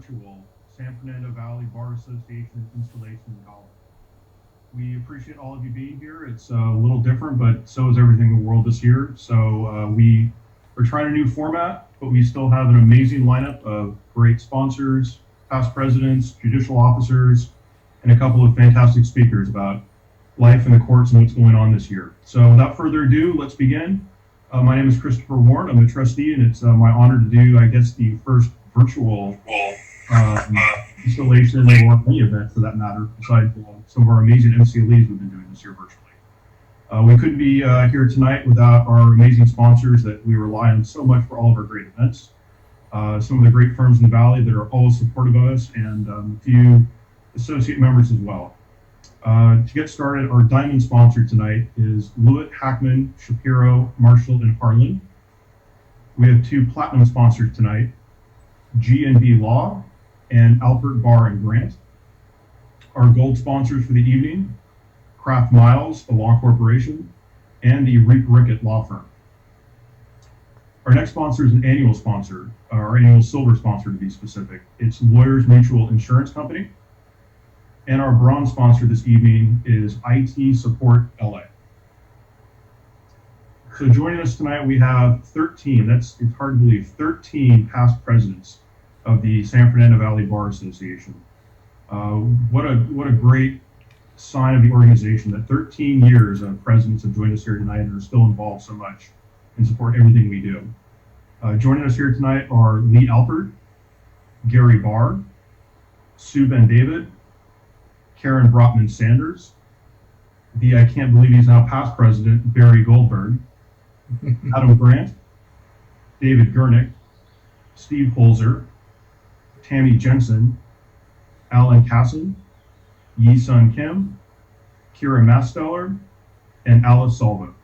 virtual San Fernando Valley Bar Association installation in Golf. We appreciate all of you being here. It's a little different, but so is everything in the world this year. So we are trying a new format, but we still have an amazing lineup of great sponsors, past presidents, judicial officers, and a couple of fantastic speakers about life in the courts and what's going on this year. So without further ado, let's begin. My name is Christopher Warren. I'm the trustee, and it's my honor to do, I guess, the first virtual installation or any event for that matter, besides some of our amazing MCLEs we've been doing this year virtually. We couldn't be here tonight without our amazing sponsors that we rely on so much for all of our great events. Some of the great firms in the Valley that are always supportive of us, and a few associate members as well. To get started, our diamond sponsor tonight is Lewitt, Hackman, Shapiro, Marshall, and Harlan. We have two platinum sponsors tonight, G&B Law and Alpert Bar and Grant. Our gold sponsors for the evening, Kraft Miles, a law corporation, and the Reap Rickett Law Firm. Our next sponsor is an annual sponsor, our annual silver sponsor to be specific. It's Lawyers Mutual Insurance Company. And our bronze sponsor this evening is IT Support LA. So joining us tonight, we have 13, it's hard to believe, 13 past presidents of the San Fernando Valley Bar Association. What a great sign of the organization that 13 years of presidents have joined us here tonight and are still involved so much and support everything we do. Joining us here tonight are Lee Alpert, Gary Barr, Sue Ben David, Karen Brotman Sanders, the I can't believe he's now past president, Barry Goldberg, Adam Grant, David Gurnick, Steve Holzer, Tammy Jensen, Alan Casson, Yi Sun Kim, Kira Masteller, and Alice Salvo.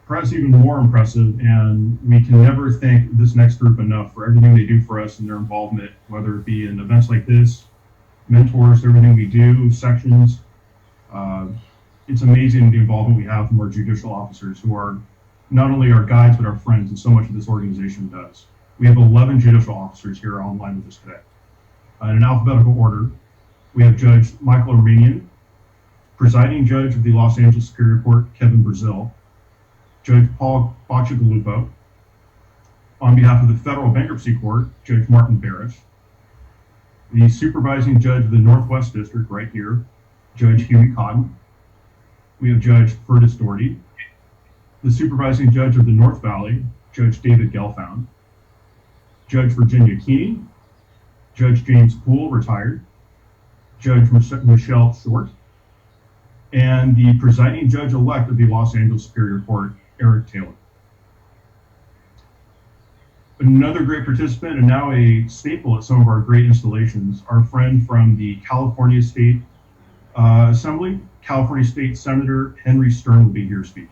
Perhaps even more impressive, and we can never thank this next group enough for everything they do for us and their involvement, whether it be in events like this, mentors, everything we do, sections. It's amazing the involvement we have from our judicial officers who are not only our guides, but our friends, and so much of this organization does. We have 11 judicial officers here online with us today. In an alphabetical order, we have Judge Michael Armenian, presiding judge of the Los Angeles Superior Court, Kevin Brazil, Judge Paul Bacigalupo. On behalf of the Federal Bankruptcy Court, Judge Martin Barish. The supervising judge of the Northwest District, right here, Judge Huey Cotton. We have Judge Furtis Doherty. The supervising judge of the North Valley, Judge David Gelfound. Judge Virginia Keeny. Judge James Poole, retired. Judge Michelle Short. And the presiding judge-elect of the Los Angeles Superior Court, Eric Taylor. Another great participant and now a staple at some of our great installations, our friend from the California State Assembly, California State Senator Henry Stern will be here speaking.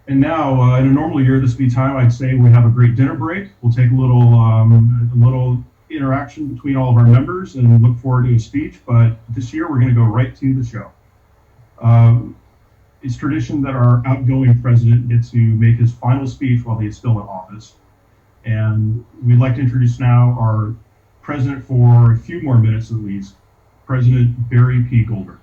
And now, in a normal year, this would be time I'd say we have a great dinner break. We'll take a little interaction between all of our members and look forward to a speech, but this year we're going to go right to the show. It's tradition that our outgoing president gets to make his final speech while he is still in office. And we'd like to introduce now our president for a few more minutes at least, President Barry P. Goldberg.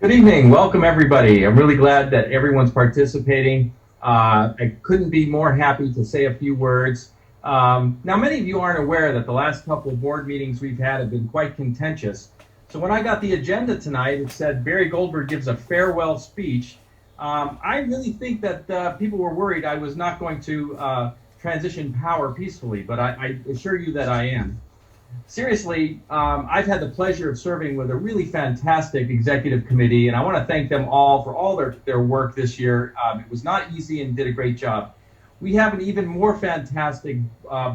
Good evening. Welcome, everybody. I'm really glad that everyone's participating. I couldn't be more happy to say a few words. Now, many of you aren't aware that the last couple of board meetings we've had have been quite contentious. So when I got the agenda tonight, it said Barry Goldberg gives a farewell speech. I really think that people were worried I was not going to transition power peacefully, but I assure you that I am. Seriously, I've had the pleasure of serving with a really fantastic executive committee, and I want to thank them all for all their work this year. It was not easy and did a great job. We have an even more fantastic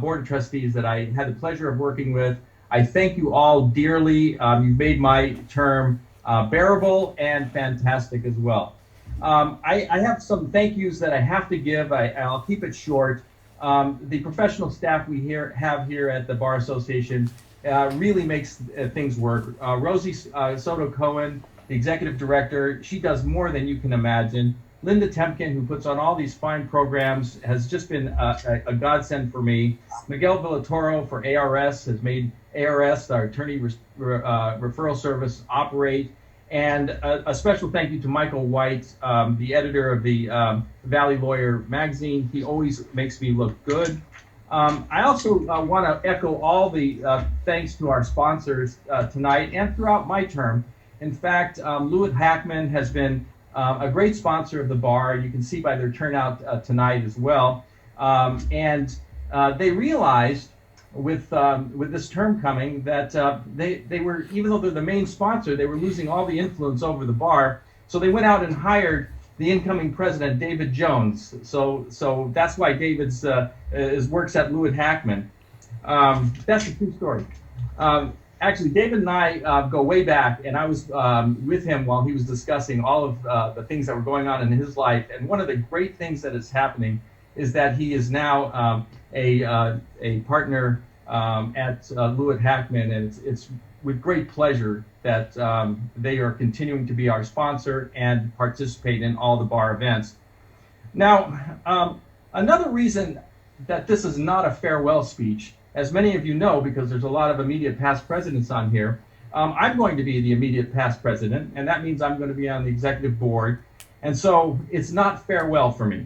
board of trustees that I had the pleasure of working with. I thank you all dearly. You've made my term bearable and fantastic as well. I have some thank yous that I have to give. I'll keep it short. The professional staff we have here at the Bar Association really makes things work. Rosie Soto Cohen, the executive director, she does more than you can imagine. Linda Temkin, who puts on all these fine programs, has just been a godsend for me. Miguel Villatoro for ARS has made ARS, our attorney referral service, operate. And a special thank you to Michael White, the editor of the Valley Lawyer magazine. He always makes me look good. I also want to echo all the thanks to our sponsors tonight and throughout my term. In fact, Lewitt Hackman has been a great sponsor of the bar. You can see by their turnout tonight as well. And they realized with this term coming that they were, even though they're the main sponsor, they were losing all the influence over the bar. So they went out and hired the incoming president, David Jones. So that's why David's works at Lewitt Hackman. That's a true story. Actually, David and I go way back, and I was with him while he was discussing all of the things that were going on in his life. And one of the great things that is happening is that he is now a partner at Lewitt Hackman, and it's with great pleasure that they are continuing to be our sponsor and participate in all the bar events. Now, another reason that this is not a farewell speech, as many of you know, because there's a lot of immediate past presidents on here, I'm going to be the immediate past president, and that means I'm going to be on the executive board, and so it's not farewell for me.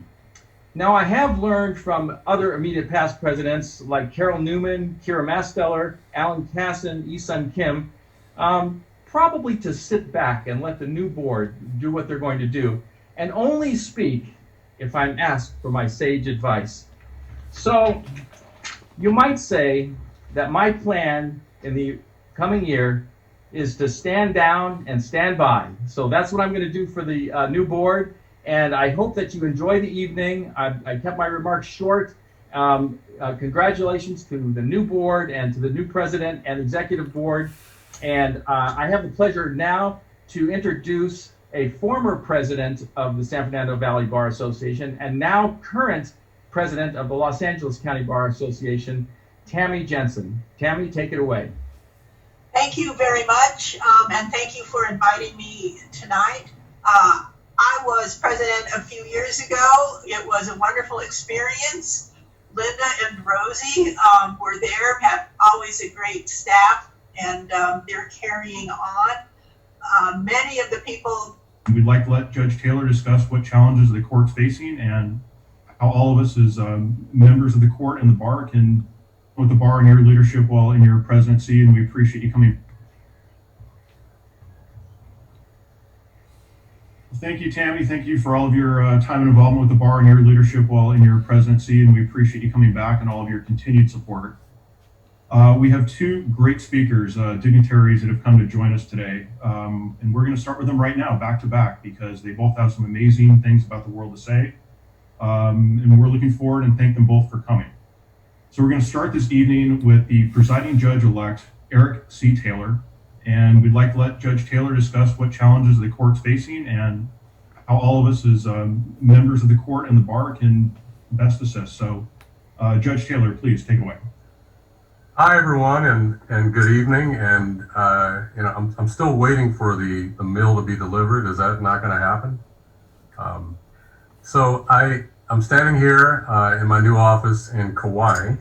Now, I have learned from other immediate past presidents like Carol Newman, Kira Masteller, Alan Casson, Isun Kim, probably to sit back and let the new board do what they're going to do, and only speak if I'm asked for my sage advice. So, you might say that my plan in the coming year is to stand down and stand by. So that's what I'm going to do for the new board. And I hope that you enjoy the evening. I kept my remarks short. Congratulations to the new board and to the new president and executive board. And I have the pleasure now to introduce a former president of the San Fernando Valley Bar Association and now current president of the Los Angeles County Bar Association, Tammy Jensen. Tammy, take it away. Thank you very much, and thank you for inviting me tonight. I was president a few years ago. It was a wonderful experience. Linda and Rosie were there, have always a great staff, and they're carrying on. Many of the people... We'd like to let Judge Taylor discuss what challenges the court's facing and how all of us as members of the court and the bar can, with the bar in your leadership while in your presidency, and we appreciate you coming. Thank you, Tammy. Thank you for all of your time and involvement with the bar and your leadership while in your presidency, and we appreciate you coming back and all of your continued support. We have two great speakers, dignitaries that have come to join us today, and we're going to start with them right now, back to back, because they both have some amazing things about the world to say, and we're looking forward and thank them both for coming. So we're going to start this evening with the presiding judge-elect, Eric C. Taylor. And we'd like to let Judge Taylor discuss what challenges the court's facing and how all of us as members of the court and the bar can best assist. So, Judge Taylor, please take it away. Hi, everyone, and good evening. And I'm still waiting for the meal to be delivered. Is that not going to happen? So I'm standing here in my new office in Kauai,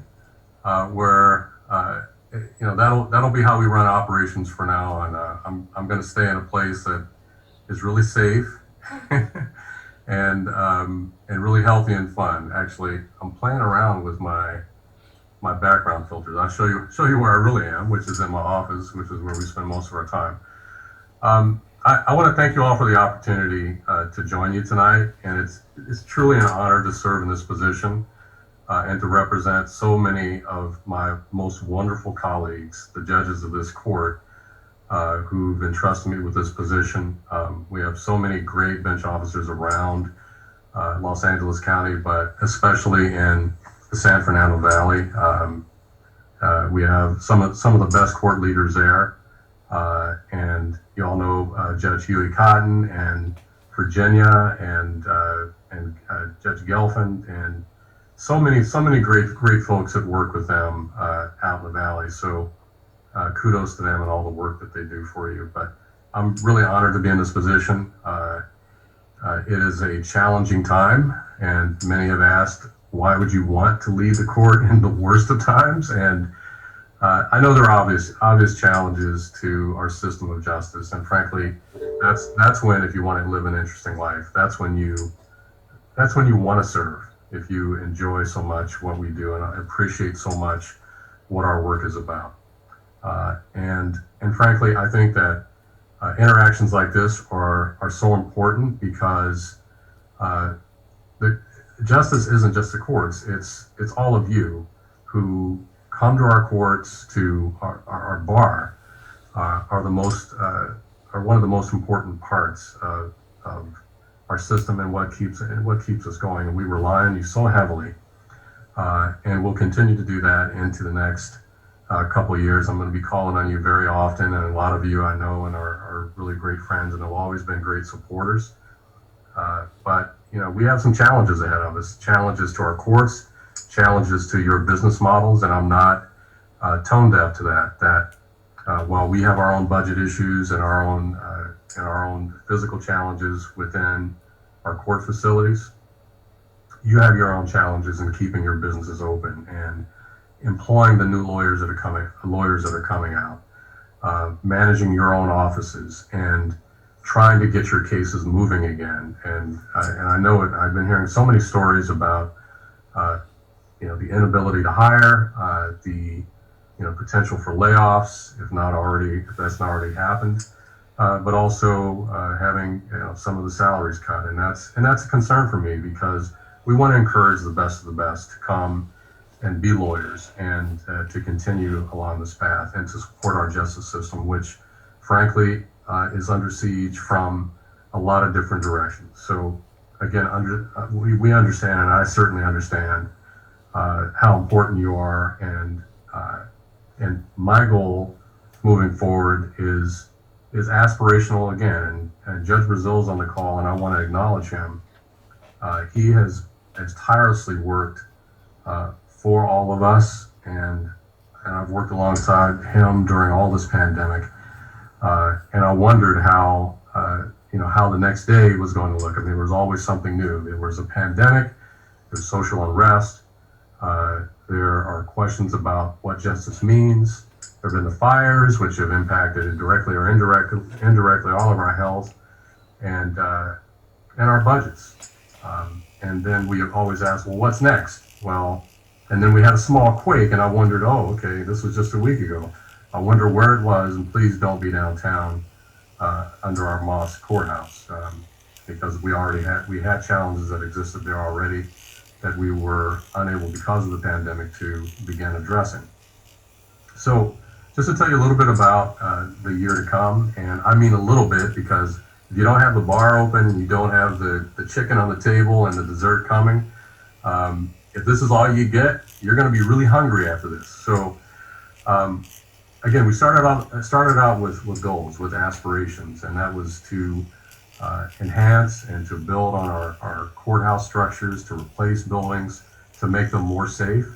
where that'll be how we run operations for now, and I'm going to stay in a place that is really safe and really healthy and fun. Actually, I'm playing around with my background filters. I'll show you where I really am, which is in my office, which is where we spend most of our time. I want to thank you all for the opportunity to join you tonight, and it's truly an honor to serve in this position. And to represent so many of my most wonderful colleagues, the judges of this court, who've entrusted me with this position. We have so many great bench officers around Los Angeles County, but especially in the San Fernando Valley. We have some of the best court leaders there, and you all know Judge Huey Cotton and Virginia and Judge Gelfand and so many great folks that work with them out in the valley. So kudos to them and all the work that they do for you. But I'm really honored to be in this position. It is a challenging time, and many have asked, why would you want to lead the court in the worst of times? And I know there are obvious challenges to our system of justice, and frankly, that's when, if you want to live an interesting life, that's when you want to serve. If you enjoy so much what we do and appreciate so much what our work is about, and frankly, I think that interactions like this are so important because the justice isn't just the courts; it's all of you who come to our courts, to our bar, are one of the most important parts of our system and what keeps us going. And we rely on you so heavily, and we'll continue to do that into the next couple of years. I'm going to be calling on you very often, and a lot of you I know and are really great friends and have always been great supporters. But we have some challenges ahead of us, challenges to our courts, challenges to your business models, and I'm not tone deaf to that. While we have our own budget issues and our own physical challenges within our court facilities, you have your own challenges in keeping your businesses open and employing the new lawyers that are coming out, managing your own offices and trying to get your cases moving again. And I know it. I've been hearing so many stories about the inability to hire, the potential for layoffs, if that's not already happened, but also having some of the salaries cut, and that's a concern for me because we want to encourage the best of the best to come and be lawyers and to continue along this path and to support our justice system, which frankly is under siege from a lot of different directions. So again, we understand, and I certainly understand how important you are, and my goal moving forward is aspirational again. And Judge Brazil's on the call, and I want to acknowledge him. He has tirelessly worked for all of us, and I've worked alongside him during all this pandemic. And I wondered how the next day was going to look. I mean, there was always something new. There was a pandemic, there's social unrest, there are questions about what justice means. There have been the fires, which have impacted directly or indirectly all of our health and our budgets. And then we have always asked, well, what's next? Well, and then we had a small quake, and I wondered, oh, okay, this was just a week ago. I wonder where it was, and please don't be downtown under our Moss courthouse, because we had challenges that existed there already that we were unable, because of the pandemic, to begin addressing. So just to tell you a little bit about the year to come, and I mean a little bit because if you don't have the bar open and you don't have the chicken on the table and the dessert coming, if this is all you get, you're going to be really hungry after this. So again, we started out with goals, with aspirations, and that was to enhance and to build on our courthouse structures, to replace buildings, to make them more safe.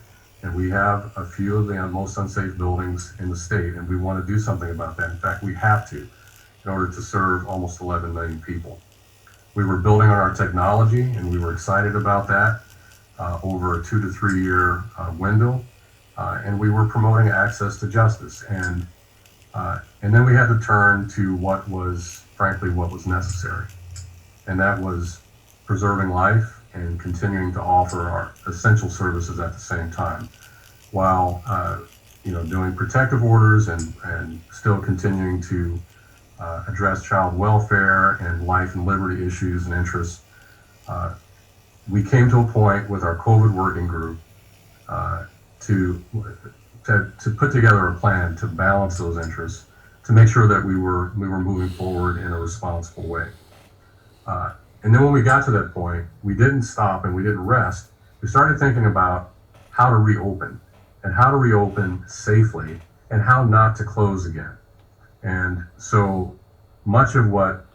And we have a few of the most unsafe buildings in the state, and we want to do something about that. In fact, we have to, in order to serve almost 11 million people. We were building on our technology, and we were excited about that over a 2 to 3 year window. And we were promoting access to justice. And then we had to turn to what was necessary. And that was preserving life and continuing to offer our essential services at the same time, while doing protective orders and still continuing to address child welfare and life and liberty issues and interests. We came to a point with our COVID working group to put together a plan to balance those interests, to make sure that we were moving forward in a responsible way. And then when we got to that point, we didn't stop and we didn't rest. We started thinking about how to reopen, and how to reopen safely, and how not to close again. And so much of what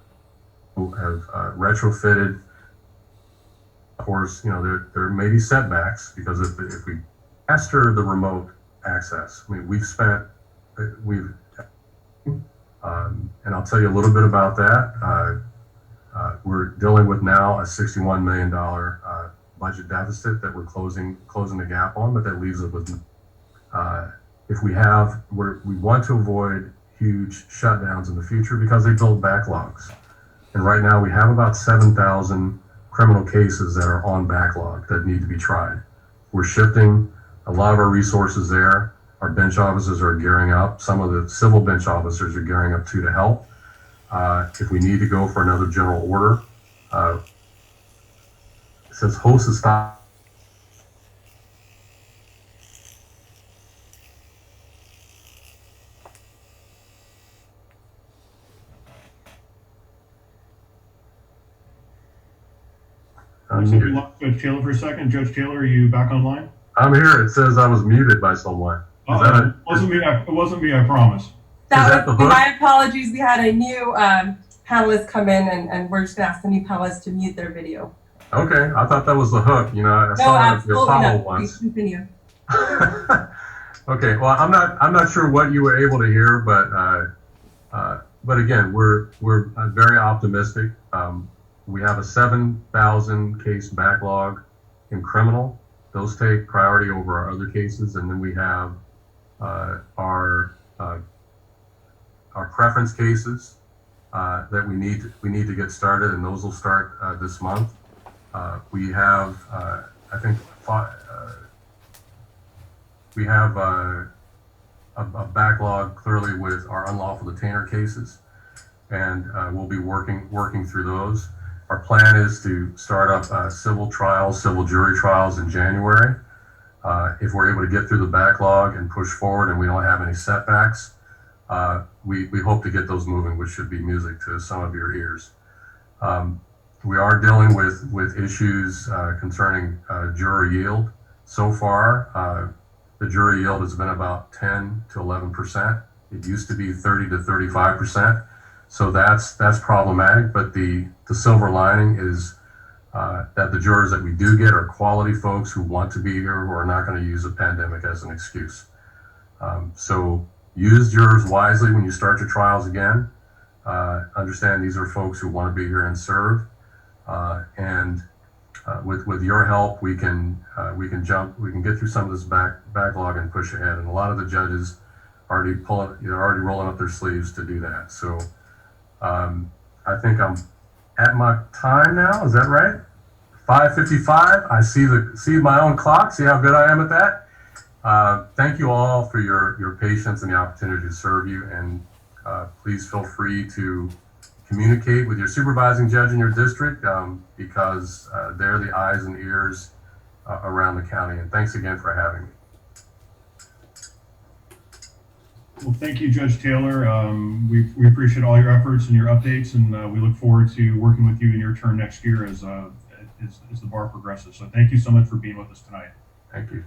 we have retrofitted, of course, there may be setbacks, because if we master the remote access, I mean, and I'll tell you a little bit about that. We're dealing with now a $61 million budget deficit that we're closing the gap on, but that leaves us with, if we want to avoid huge shutdowns in the future because they build backlogs. And right now we have about 7,000 criminal cases that are on backlog that need to be tried. We're shifting a lot of our resources there. Our bench officers are gearing up. Some of the civil bench officers are gearing up too to help. If we need to go for another general order, it says host is stop. So we lost Judge Taylor for a second. Judge Taylor, are you back online? I'm here. It says I was muted by someone. It wasn't me, I promise. My apologies. We had a new panelist come in, and we're just going to ask the new panelists to mute their video. Okay, I thought that was the hook. You know, I saw that your Apollo once. Please continue. Okay, well, I'm not sure what you were able to hear, but again, we're very optimistic. We have a 7,000 case backlog in criminal. Those take priority over our other cases, and then we have our preference cases that we need to get started, and those will start this month. We have I think we have a backlog clearly with our unlawful detainer cases, and we'll be working through those. Our plan is to start up civil jury trials in January. If we're able to get through the backlog and push forward and we don't have any setbacks, we hope to get those moving, which should be music to some of your ears. We are dealing with issues concerning juror yield. So far, the jury yield has been about 10 to 11%. It used to be 30 to 35%. So that's problematic, but the silver lining is that the jurors that we do get are quality folks who want to be here, who are not going to use a pandemic as an excuse. So use jurors wisely when you start your trials again. Understand these are folks who want to be here and serve. With your help, we can get through some of this backlog and push ahead. And a lot of the judges are already rolling up their sleeves to do that. So I think I'm at my time now. Is that right? 5:55. I see my own clock. See how good I am at that. Thank you all for your patience and the opportunity to serve you. And please feel free to communicate with your supervising judge in your district because they're the eyes and ears around the county. And thanks again for having me. Well, thank you, Judge Taylor. We appreciate all your efforts and your updates, and we look forward to working with you in your turn next year as the bar progresses. So thank you so much for being with us tonight. Thank you.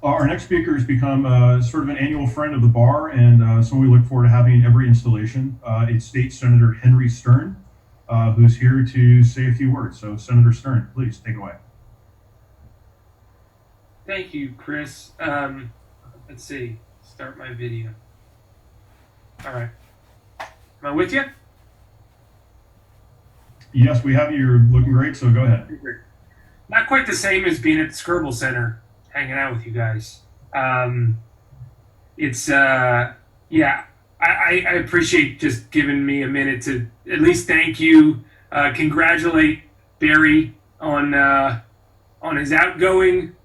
Our next speaker has become sort of an annual friend of the bar, and someone we look forward to having in every installation. It's State Senator Henry Stern, who's here to say a few words. So, Senator Stern, please take it away. Thank you, Chris. Let's see. Start my video. All right. Am I with you? Yes, we have you. You're looking great, so go ahead. Not quite the same as being at the Skirble Center, hanging out with you guys. I appreciate just giving me a minute to at least thank you, congratulate Barry on his outgoing,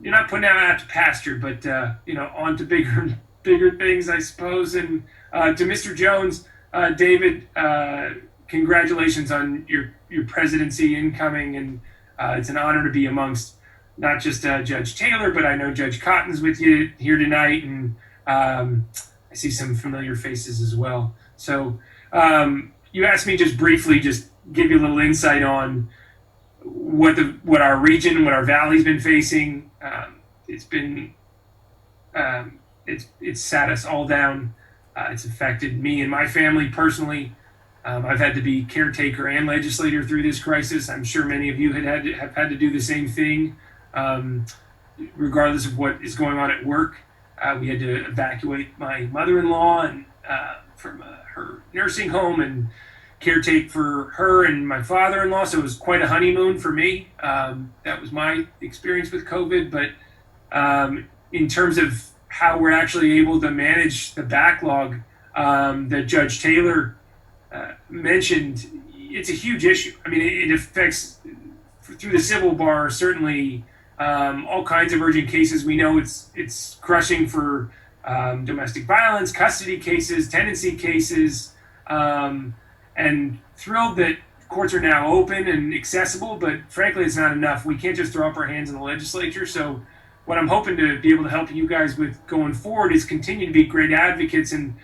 you're not putting out to pasture, but on to bigger things, I suppose. And to Mr. Jones, David, congratulations on your presidency incoming, and it's an honor to be amongst not just Judge Taylor, but I know Judge Cotton's with you here tonight, and I see some familiar faces as well. So you asked me just briefly, just give you a little insight on what our region, what our valley's been facing. It's been it's sat us all down. It's affected me and my family personally. I've had to be caretaker and legislator through this crisis. I'm sure many of you have had to do the same thing. Regardless of what is going on at work, we had to evacuate my mother-in-law and from her nursing home and caretake for her and my father-in-law. So it was quite a honeymoon for me. That was my experience with COVID. But in terms of how we're actually able to manage the backlog that Judge Taylor mentioned, it's a huge issue. I mean, it affects through the civil bar, certainly all kinds of urgent cases. We know it's crushing for domestic violence, custody cases, tenancy cases, and thrilled that courts are now open and accessible, but frankly, it's not enough. We can't just throw up our hands in the legislature. So what I'm hoping to be able to help you guys with going forward is continue to be great advocates. And,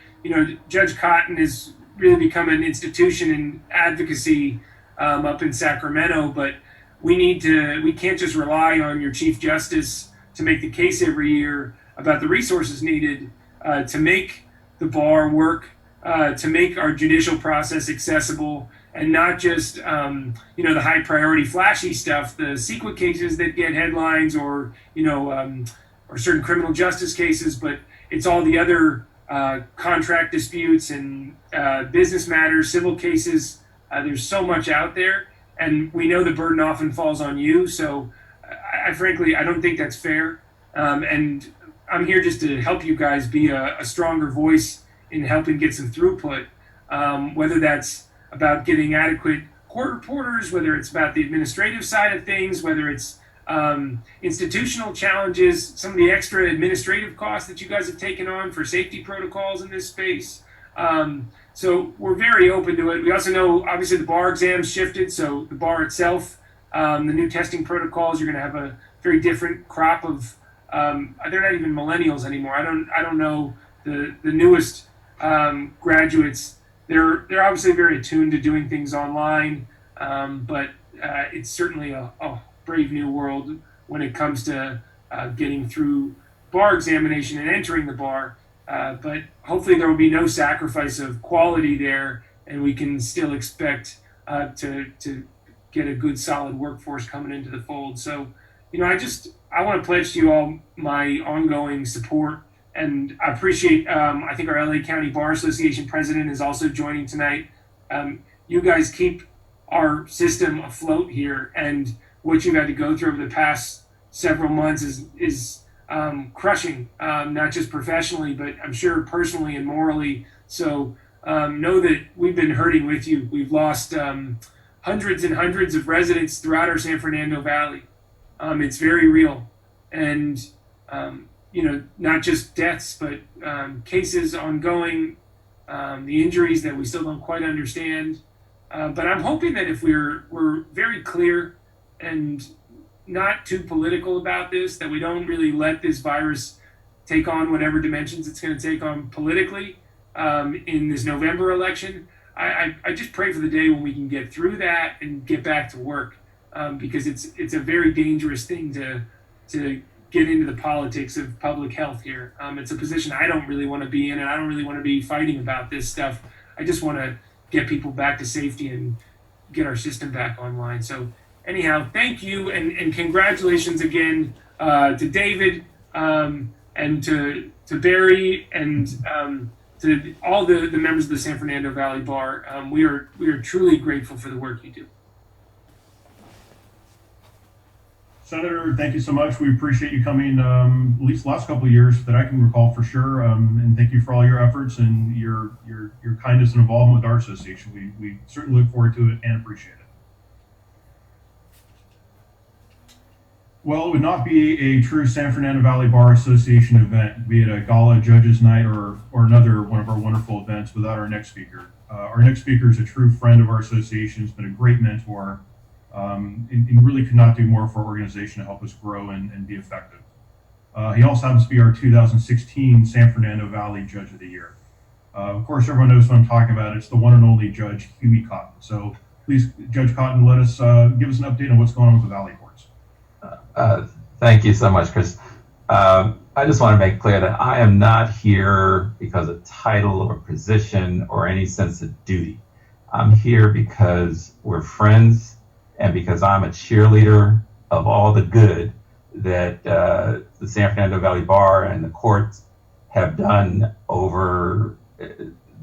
Judge Cotton has really become an institution in advocacy up in Sacramento, but we can't just rely on your Chief Justice to make the case every year about the resources needed to make the bar work, to make our judicial process accessible, and not just the high priority flashy stuff, the CEQA cases that get headlines, or or certain criminal justice cases, but it's all the other contract disputes and business matters, civil cases. There's so much out there, and we know the burden often falls on you. So I frankly don't think that's fair, and I'm here just to help you guys be a stronger voice in helping get some throughput, whether that's about getting adequate court reporters, whether it's about the administrative side of things, whether it's institutional challenges, some of the extra administrative costs that you guys have taken on for safety protocols in this space. So we're very open to it. We also know, obviously, the bar exams shifted, so the bar itself, the new testing protocols, you're going to have a very different crop of. They're not even millennials anymore. I don't know the newest graduates. They're obviously very attuned to doing things online, but it's certainly a brave new world when it comes to getting through bar examination and entering the bar. But hopefully there will be no sacrifice of quality there, and we can still expect to get a good, solid workforce coming into the fold. So, I want to pledge to you all my ongoing support, and I appreciate, I think our LA County Bar Association president is also joining tonight. You guys keep our system afloat here, and what you've had to go through over the past several months is crushing, not just professionally, but I'm sure personally and morally. So know that we've been hurting with you. We've lost hundreds and hundreds of residents throughout our San Fernando Valley. It's very real. And, not just deaths, but cases ongoing, the injuries that we still don't quite understand. But I'm hoping that if we're very clear and not too political about this, that we don't really let this virus take on whatever dimensions it's going to take on politically in this November election. I just pray for the day when we can get through that and get back to work, because it's a very dangerous thing to get into the politics of public health here. It's a position I don't really want to be in, and I don't really want to be fighting about this stuff. I just want to get people back to safety and get our system back online. So anyhow, thank you, and congratulations again to David, and to Barry, and to all the members of the San Fernando Valley Bar. We are truly grateful for the work you do. Senator, thank you so much. We appreciate you coming, at least the last couple of years that I can recall for sure. And thank you for all your efforts and your kindness and involvement with our association. We certainly look forward to it and appreciate it. Well, it would not be a true San Fernando Valley Bar Association event, be it a gala, judges night, or another one of our wonderful events, without our next speaker. Our next speaker is a true friend of our association. He's been a great mentor, and really could not do more for our organization to help us grow and be effective. He also happens to be our 2016 San Fernando Valley Judge of the Year. Of course, everyone knows what I'm talking about. It's the one and only Judge Huey Cotton. So please, Judge Cotton, give us an update on what's going on with the Valley Courts. Thank you so much, Chris. I just want to make clear that I am not here because of title or position or any sense of duty. I'm here because we're friends and because I'm a cheerleader of all the good that the San Fernando Valley Bar and the courts have done over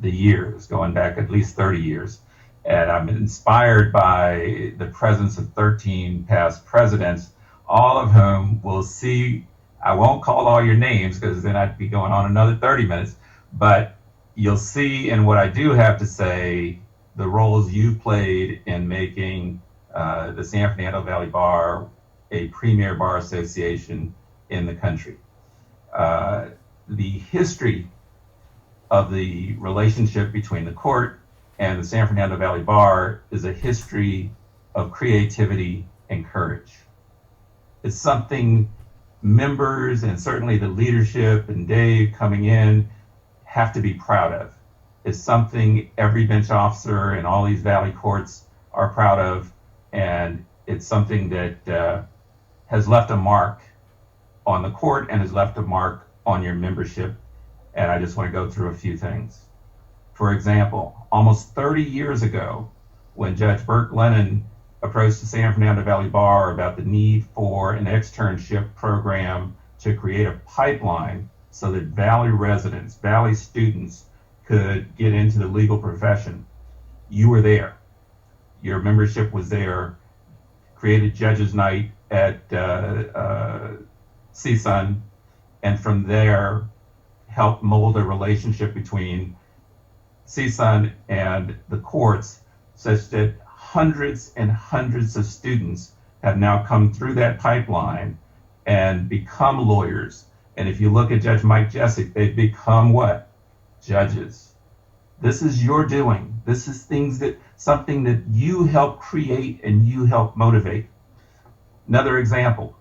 the years, going back at least 30 years. And I'm inspired by the presence of 13 past presidents, all of whom will see, I won't call all your names because then I'd be going on another 30 minutes, but you'll see in what I do have to say the roles you played in making the San Fernando Valley Bar a premier bar association in the country. The history of the relationship between the court and the San Fernando Valley Bar is a history of creativity and courage. It's something members and certainly the leadership and Dave coming in have to be proud of. It's something every bench officer in all these Valley courts are proud of, and it's something that has left a mark on the court and has left a mark on your membership. And I just want to go through a few things. For example, almost 30 years ago, when Judge Burt Lennon approached the San Fernando Valley Bar about the need for an externship program to create a pipeline so that Valley residents, Valley students could get into the legal profession, you were there. Your membership was there, created Judges Night at CSUN, and from there helped mold a relationship between CSUN and the courts such that hundreds and hundreds of students have now come through that pipeline and become lawyers. And if you look at Judge Mike Jessic, they've become what? Judges. This is your doing. This is something that you help create and you help motivate. Another example.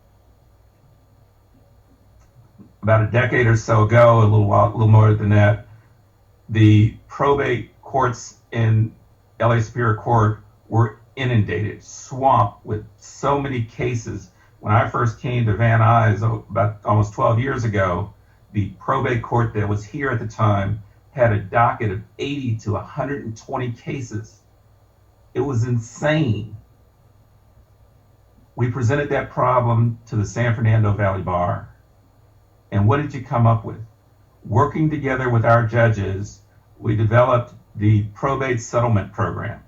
About a decade or so ago, a little more than that, the probate courts in LA Superior Court were inundated, swamped with so many cases. When I first came to Van Nuys about almost 12 years ago, the probate court that was here at the time had a docket of 80 to 120 cases. It was insane. We presented that problem to the San Fernando Valley Bar. And what did you come up with? Working together with our judges, we developed the probate settlement program.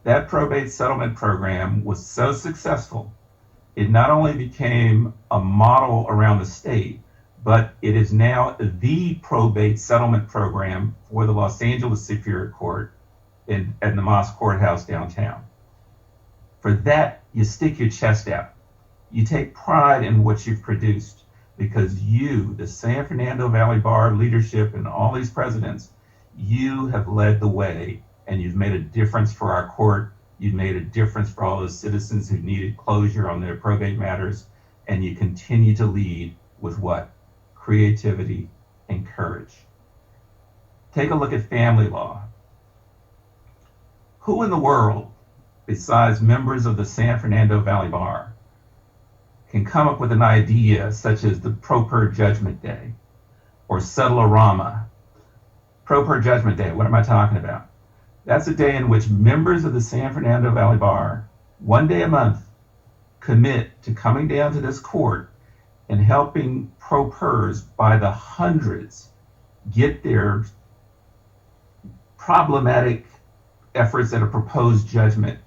That probate settlement program was so successful, it not only became a model around the state, but it is now the probate settlement program for the Los Angeles Superior Court at the Moss Courthouse downtown. For that, you stick your chest out. You take pride in what you've produced because you, the San Fernando Valley Bar leadership and all these presidents, you have led the way and you've made a difference for our court. You've made a difference for all those citizens who needed closure on their probate matters. And you continue to lead with what? Creativity and courage. Take a look at family law. Who in the world, besides members of the San Fernando Valley Bar, can come up with an idea such as the Pro Per Judgment Day or Settle-A-Rama? Pro Per Judgment Day, what am I talking about? That's a day in which members of the San Fernando Valley Bar, one day a month, commit to coming down to this court and helping pro pers by the hundreds get their problematic efforts at a proposed judgment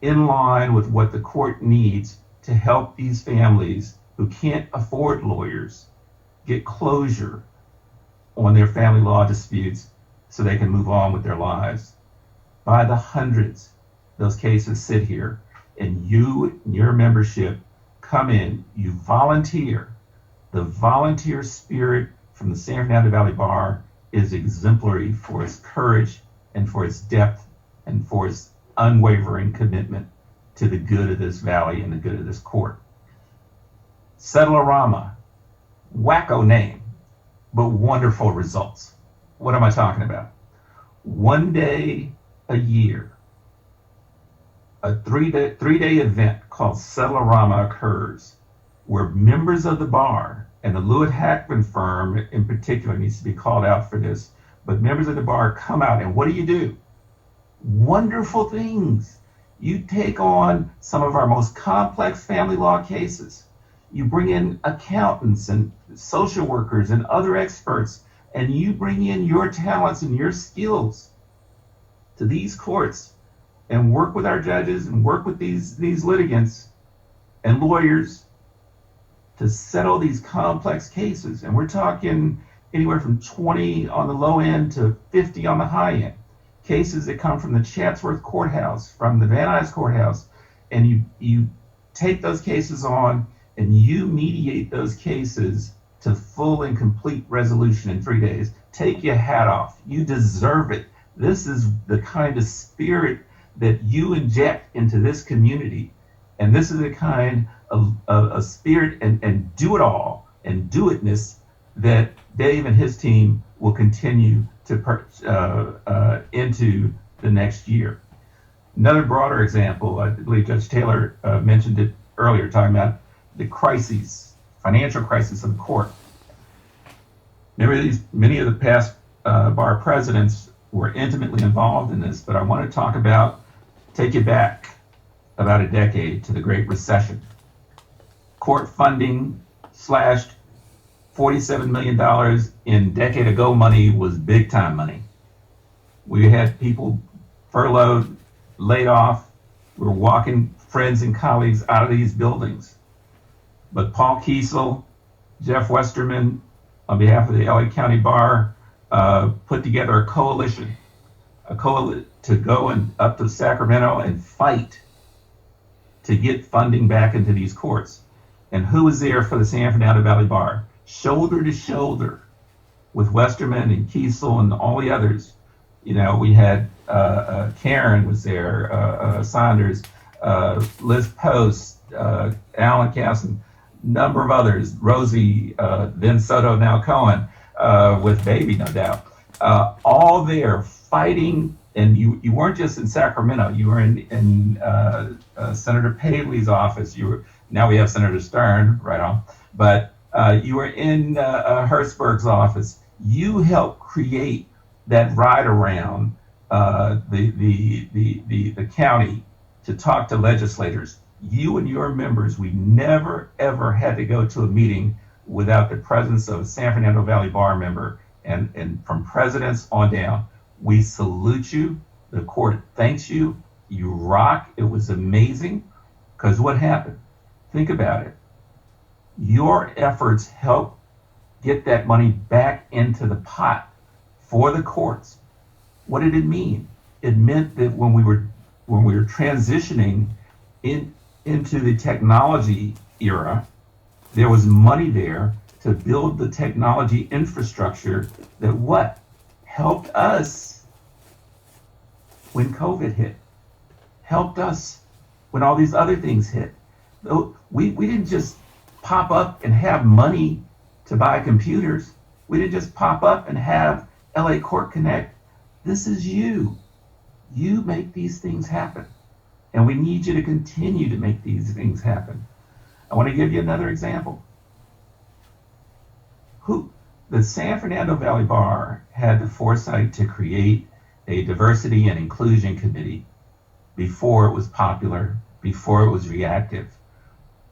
in line with what the court needs to help these families who can't afford lawyers get closure on their family law disputes so they can move on with their lives. By the hundreds, those cases sit here, and you and your membership come in, you volunteer. The volunteer spirit from the San Fernando Valley Bar is exemplary for its courage and for its depth and for its unwavering commitment to the good of this valley and the good of this court. Settle-A-Rama, wacko name, but wonderful results. What am I talking about? One day a year, a three-day event called Settle-A-Rama occurs where members of the bar, and the Lewitt Hackman firm in particular needs to be called out for this, but members of the bar come out, and what do? Wonderful things. You take on some of our most complex family law cases. You bring in accountants and social workers and other experts, and you bring in your talents and your skills to these courts and work with our judges and work with these litigants and lawyers to settle these complex cases. And we're talking anywhere from 20 on the low end to 50 on the high end. Cases that come from the Chatsworth Courthouse, from the Van Nuys Courthouse, and you take those cases on and you mediate those cases to full and complete resolution in 3 days. Take your hat off. You deserve it. This is the kind of spirit that you inject into this community. And this is the kind of spirit and do it all and do itness that Dave and his team will continue to into the next year. Another broader example, I believe Judge Taylor mentioned it earlier, talking about the crises, financial crisis of the court. Many of the past bar presidents were intimately involved in this, but I want to take you back about a decade to the Great Recession. Court funding slashed. $47 million in decade ago money was big time money. We had people furloughed, laid off. We were walking friends and colleagues out of these buildings. But Paul Kiesel, Jeff Westerman, on behalf of the LA County Bar, put together a coalition to go up to Sacramento and fight to get funding back into these courts. And who was there for the San Fernando Valley Bar? Shoulder to shoulder with Westerman and Kiesel and all the others. You know, we had Karen was there, Saunders, Liz Post, Alan Casson, number of others, Rosie, then Soto, now Cohen, with Baby, no doubt. All there fighting, and you weren't just in Sacramento, you were in Senator Paley's office, now we have Senator Stern, right on, but you were in Hertzberg's office. You helped create that ride around the county to talk to legislators. You and your members, we never ever had to go to a meeting without the presence of a San Fernando Valley Bar member, and from presidents on down. We salute you. The court thanks you. You rock. It was amazing. Because what happened? Think about it. Your efforts helped get that money back into the pot for the courts. What did it mean? It meant that when we were transitioning into the technology era, there was money there to build the technology infrastructure that helped us when COVID hit, helped us when all these other things hit. We didn't just pop up and have money to buy computers. We didn't just pop up and have LA Court Connect. This is you. You make these things happen. And we need you to continue to make these things happen. I want to give you another example. The San Fernando Valley Bar had the foresight to create a diversity and inclusion committee before it was popular, before it was reactive,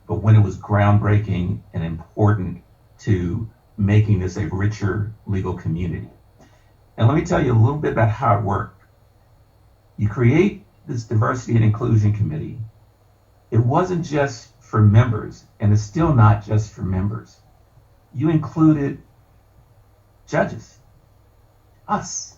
but when it was groundbreaking and important to making this a richer legal community. And let me tell you a little bit about how it worked. You create this diversity and inclusion committee. It wasn't just for members, and it's still not just for members. You included judges, us.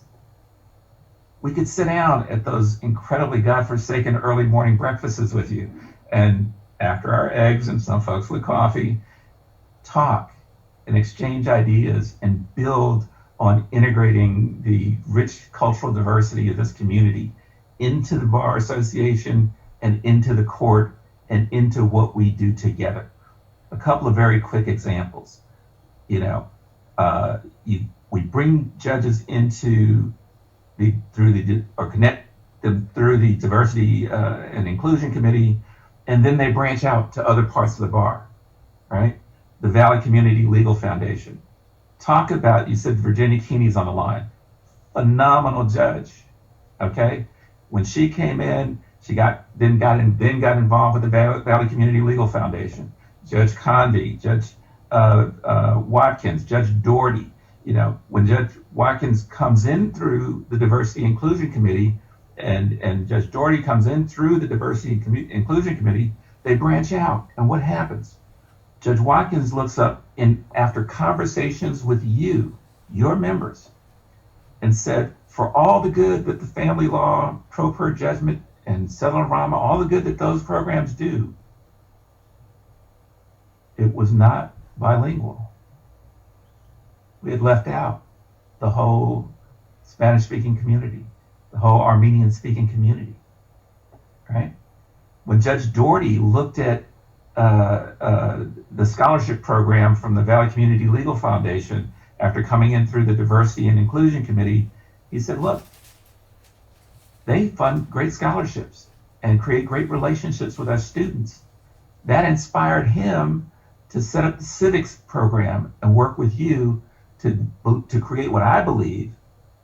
We could sit down at those incredibly godforsaken early morning breakfasts with you, and after our eggs and some folks with coffee, talk and exchange ideas and build on integrating the rich cultural diversity of this community into the Bar Association and into the court and into what we do together. A couple of very quick examples. We bring judges into connect them through the diversity and inclusion committee, and then they branch out to other parts of the bar, right? The Valley Community Legal Foundation. Talk about, you said Virginia Keeny's on the line. Phenomenal judge, okay? When she came in, she got involved with the Valley Community Legal Foundation. Judge Convey, Judge Watkins, Judge Doherty. when Judge Watkins comes in through the Diversity Inclusion Committee and Judge Doherty comes in through the Diversity Inclusion Committee, they branch out. And what happens? Judge Watkins looks up after conversations with you, your members, and said, for all the good that the family law, pro per judgment, and Settle-A-Rama, all the good that those programs do, it was not bilingual. We had left out the whole Spanish-speaking community, the whole Armenian-speaking community, right? When Judge Doherty looked at the scholarship program from the Valley Community Legal Foundation after coming in through the Diversity and Inclusion Committee, he said, look, they fund great scholarships and create great relationships with our students. That inspired him to set up the civics program and work with you to create what I believe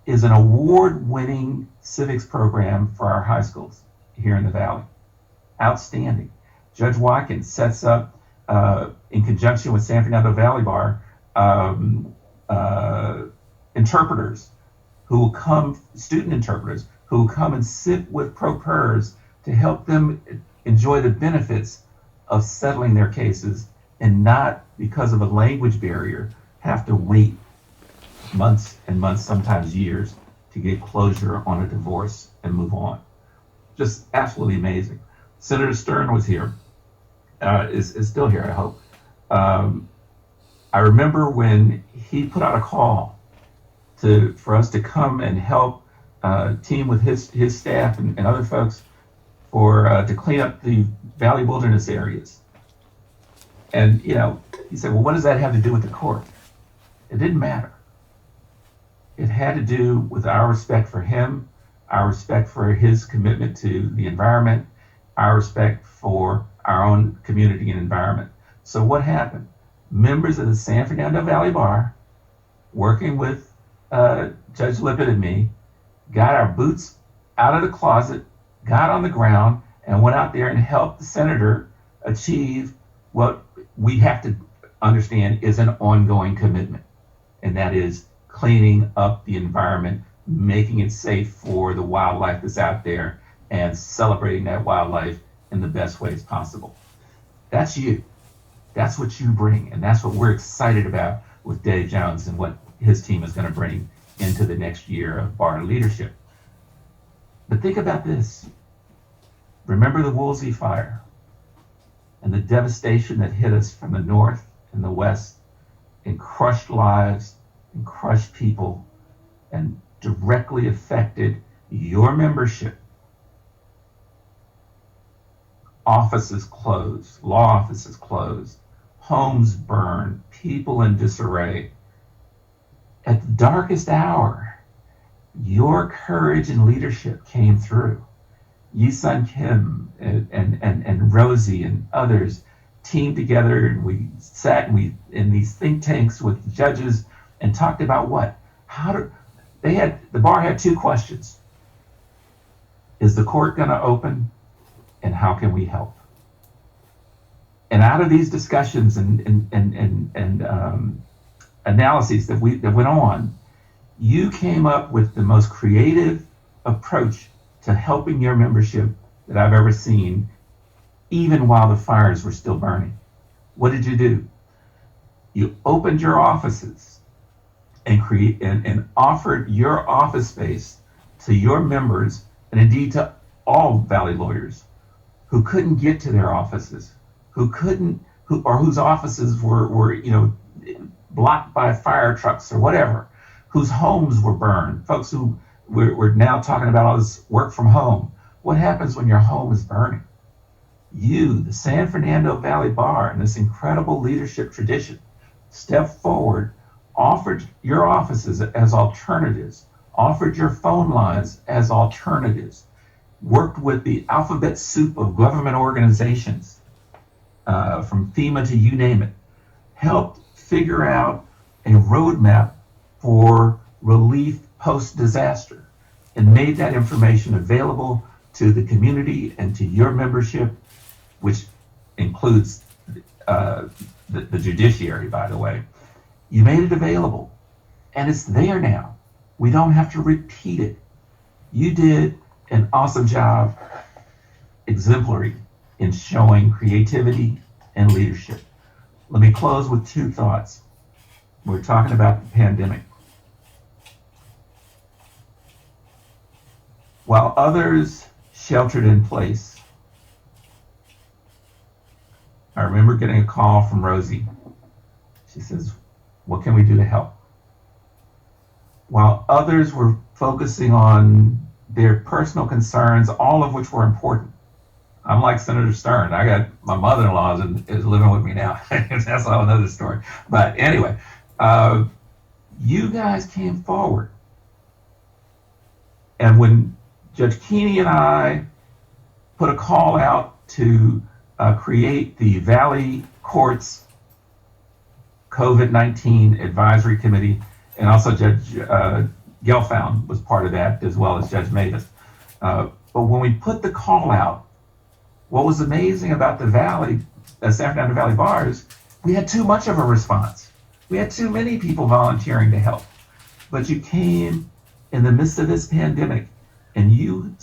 is an award-winning civics program for our high schools here in the Valley. Outstanding. Judge Watkins sets up, in conjunction with San Fernando Valley Bar, interpreters who will come, student interpreters, who will come and sit with pro pers to help them enjoy the benefits of settling their cases and not, because of a language barrier, have to wait months and months, sometimes years, to get closure on a divorce and move on. Just absolutely amazing. Senator Stern was here, is still here, I hope. I remember when he put out a call for us to come and help team with his staff and other folks to clean up the Valley Wilderness areas. And he said, well, what does that have to do with the court? It didn't matter. It had to do with our respect for him, our respect for his commitment to the environment, our respect for our own community and environment. So what happened? Members of the San Fernando Valley Bar, working with Judge Lippett and me, got our boots out of the closet, got on the ground, and went out there and helped the senator achieve what we have to understand is an ongoing commitment, and that is cleaning up the environment, making it safe for the wildlife that's out there, and celebrating that wildlife in the best ways possible. That's you. That's what you bring, and that's what we're excited about with Dave Jones and what his team is going to bring into the next year of bar leadership. But think about this. Remember the Woolsey fire and the devastation that hit us from the north and the west and crushed lives and crushed people and directly affected your membership. Offices closed, law offices closed, homes burned, people in disarray. At the darkest hour, your courage and leadership came through. Yi-Sun Kim and Rosie and others teamed together, and we sat in these think tanks with judges and talked about what? The bar had two questions. Is the court going to open, and how can we help? And out of these discussions and analyses that went on, you came up with the most creative approach to helping your membership that I've ever seen, even while the fires were still burning. What did you do? You opened your offices and offered your office space to your members, and indeed to all Valley lawyers who couldn't get to their offices, whose offices were blocked by fire trucks or whatever, whose homes were burned, folks who we're now talking about all this work from home. What happens when your home is burning? You, the San Fernando Valley Bar, and this incredible leadership tradition, stepped forward, offered your offices as alternatives, offered your phone lines as alternatives, worked with the alphabet soup of government organizations, from FEMA to you name it, helped figure out a roadmap for relief post-disaster, and made that information available to the community and to your membership, which includes the judiciary, by the way. You made it available. and it's there now. We don't have to repeat it. You did an awesome job, exemplary in showing creativity and leadership. Let me close with two thoughts. We're talking about the pandemic. While others sheltered in place, I remember getting a call from Rosie. She says, "What can we do to help?" While others were focusing on their personal concerns, all of which were important. I'm like Senator Stern. I got my mother-in-law is living with me now. That's a whole another story. But anyway, you guys came forward. And when Judge Keeny and I put a call out to create the Valley Courts COVID-19 Advisory Committee, and also Judge Gelfound was part of that, as well as Judge Mavis. But when we put the call out, what was amazing about the Valley, San Fernando Valley Bars, we had too much of a response. We had too many people volunteering to help. But you came in the midst of this pandemic, and you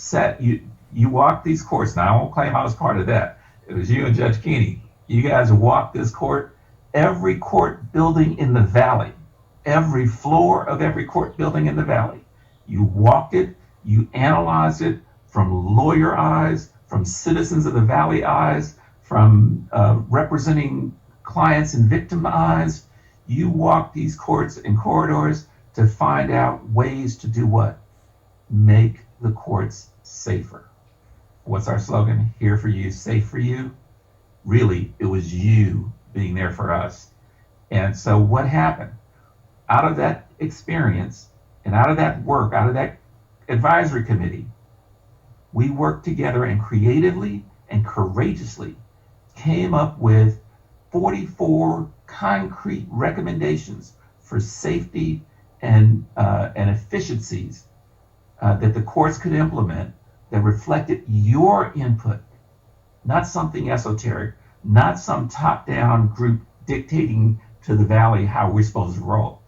walked these courts. Now, I won't claim I was part of that. It was you and Judge Keeny. You guys walked this court, every court building in the Valley, every floor of every court building in the Valley. You walked it, you analyzed it from lawyer eyes, from citizens of the Valley eyes, from representing clients and victim eyes. You walked these courts and corridors to find out ways to do what? Make the courts safer. What's our slogan? Here for you, safe for you. Really, it was you being there for us. And so what happened? Out of that experience and out of that work, out of that advisory committee, we worked together and creatively and courageously came up with 44 concrete recommendations for safety and efficiencies that the courts could implement that reflected your input, not something esoteric, not some top-down group dictating to the Valley how we're supposed to roll.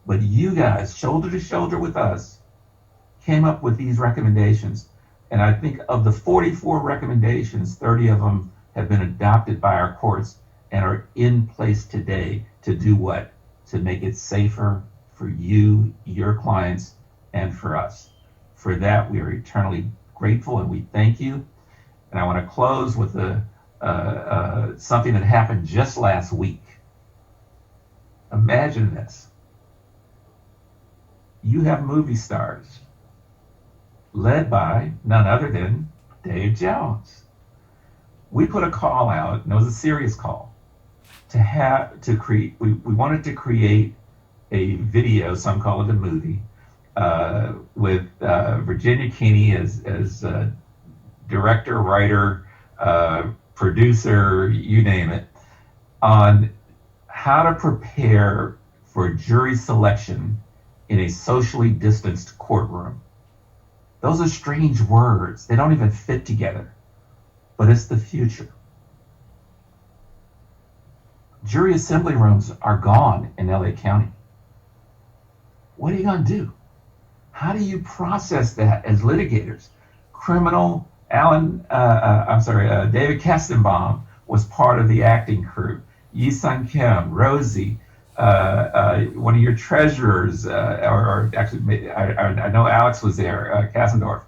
But you guys, shoulder to shoulder with us, came up with these recommendations. And I think of the 44 recommendations, 30 of them have been adopted by our courts and are in place today to do what? To make it safer for you, your clients, and for us. For that, we are eternally grateful and we thank you. And I want to close with something that happened just last week. Imagine this. You have movie stars led by none other than Dave Jones. We put a call out, and it was a serious call, we wanted to create a video, some call it a movie, with Virginia Keeny as director, writer, producer, you name it, on how to prepare for jury selection in a socially distanced courtroom. Those are strange words. They don't even fit together, but it's the future. Jury assembly rooms are gone in LA County. What are you going to do? How do you process that as litigators? Criminal, David Kestenbaum was part of the acting crew. Yi-Sun Kim, Rosie, one of your treasurers, or actually, I know Alex was there, Kassendorf.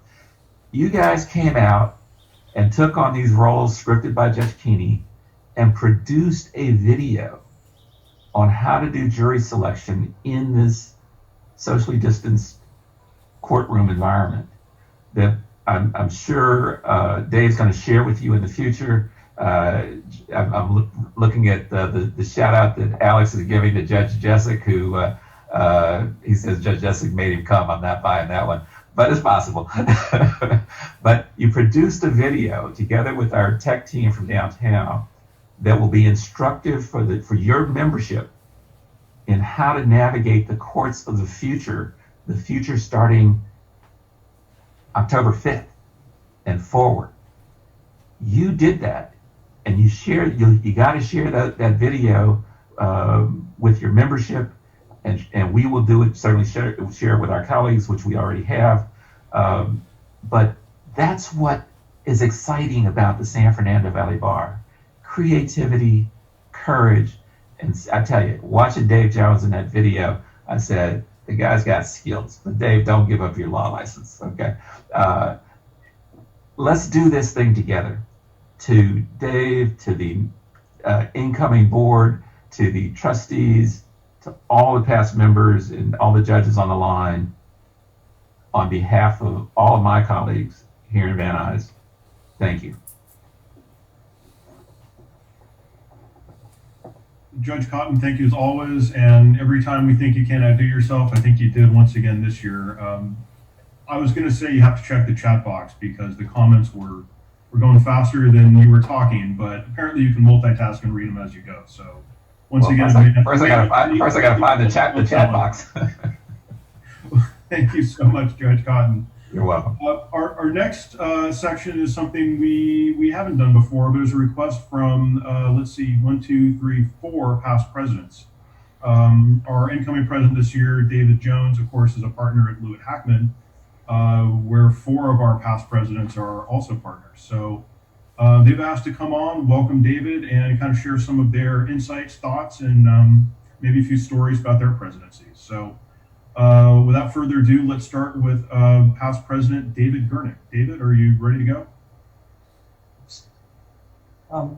You guys came out and took on these roles scripted by Judge Keeny and produced a video on how to do jury selection in this socially distanced courtroom environment that I'm sure Dave's going to share with you in the future. I'm looking at the shout out that Alex is giving to Judge Jessic, who he says Judge Jessic made him come. I'm not buying that one, but it's possible. But you produced a video together with our tech team from downtown that will be instructive for your membership in how to navigate the courts of the future starting October 5th and forward. You did that, and you got to share that video with your membership. and we will do it, certainly share it with our colleagues, which we already have. But that's what is exciting about the San Fernando Valley Bar. Creativity, courage, and I tell you, watching Dave Jones in that video, I said, the guy's got skills, but Dave, don't give up your law license, okay? Let's do this thing together. To Dave, to the incoming board, to the trustees, to all the past members and all the judges on the line, on behalf of all of my colleagues here in Van Nuys, thank you. Judge Cotton, thank you as always. And every time we think you can't outdo yourself, I think you did once again this year. I was going to say you have to check the chat box because the comments were going faster than you were talking, but apparently you can multitask and read them as you go. So once again, first I gotta find the chat box. Thank you so much, Judge Cotton. You're welcome. Our next section is something we haven't done before, but it's a request from, let's see, 1, 2, 3, 4 past presidents. Our incoming president this year, David Jones, of course, is a partner at Lewitt Hackman, where 4 of our past presidents are also partners. So they've asked to come on, welcome David, and kind of share some of their insights, thoughts, and maybe a few stories about their presidencies. So without further ado, let's start with past president David Gurnick. David, are you ready to go?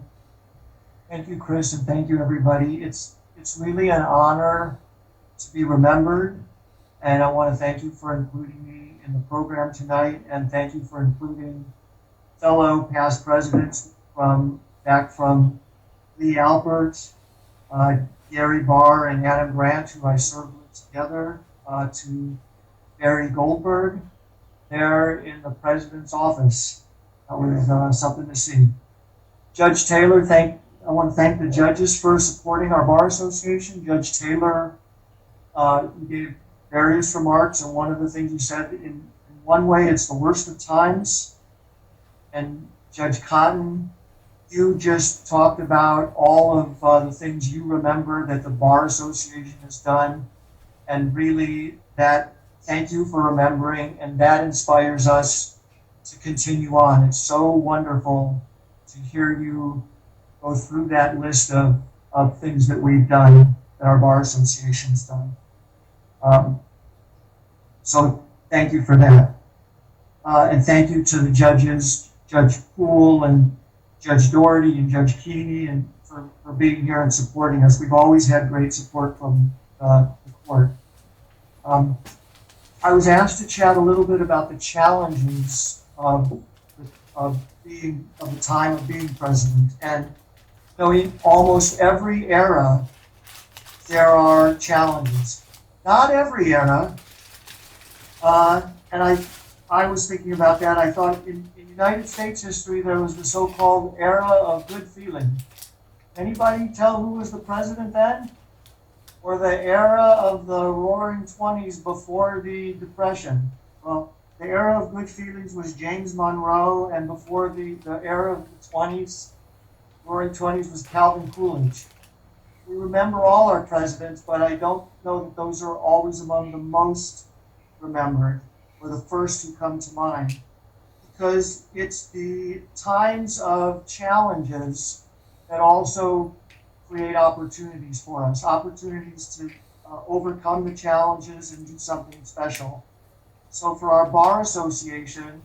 Thank you, Chris, and thank you, everybody. It's really an honor to be remembered, and I want to thank you for including me in the program tonight, and thank you for including fellow past presidents from Lee Albert, Gary Barr, and Adam Grant, who I served with together, to Barry Goldberg there in the president's office. That was something to see. Judge Taylor, I want to thank the judges for supporting our Bar Association. Judge Taylor gave various remarks, and one of the things he said, in one way, it's the worst of times. And Judge Cotton, you just talked about all of the things you remember that the Bar Association has done. And really, thank you for remembering, and that inspires us to continue on. It's so wonderful to hear you go through that list of things that we've done, that our Bar Association's done. So thank you for that. And thank you to the judges, Judge Poole and Judge Doherty and Judge Keeny, and for being here and supporting us. We've always had great support from the court. I was asked to chat a little bit about the challenges of the time of being president. And in almost every era, there are challenges. Not every era. And I was thinking about that. I thought in United States history, there was the so-called era of good feeling. Anybody tell who was the president then? Or the era of the roaring 20s before the Depression? Well, the era of good feelings was James Monroe, and before the era of the 20s, roaring 20s, was Calvin Coolidge. We remember all our presidents, but I don't know that those are always among the most remembered or the first who come to mind. Because it's the times of challenges that also create opportunities for us, opportunities to overcome the challenges and do something special. So for our Bar Association,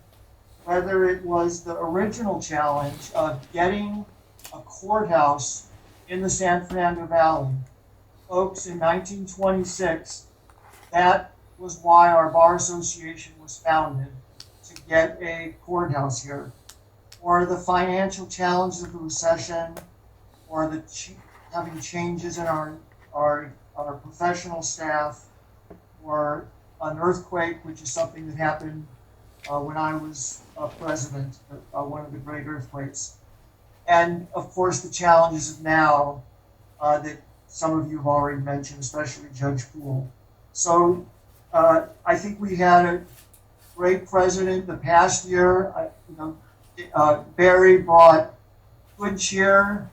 whether it was the original challenge of getting a courthouse in the San Fernando Valley, folks, in 1926, that was why our Bar Association was founded, to get a courthouse here. Or the financial challenges of the recession, or the having changes in our professional staff, or an earthquake, which is something that happened when I was president, one of the great earthquakes. And of course, the challenges of now that some of you have already mentioned, especially Judge Poole. So I think we had a great president the past year. Barry brought good cheer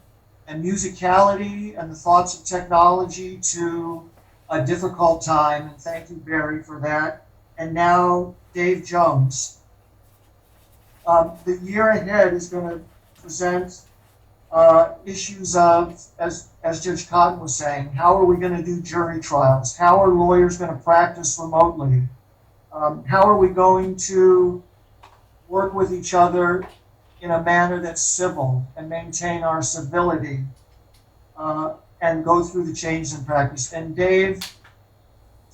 and musicality and the thoughts of technology to a difficult time, and thank you, Barry, for that. And now, Dave Jones. The year ahead is going to present issues of, as Judge Cotton was saying, how are we going to do jury trials? How are lawyers going to practice remotely? How are we going to work with each other in a manner that's civil and maintain our civility and go through the changes in practice? And Dave,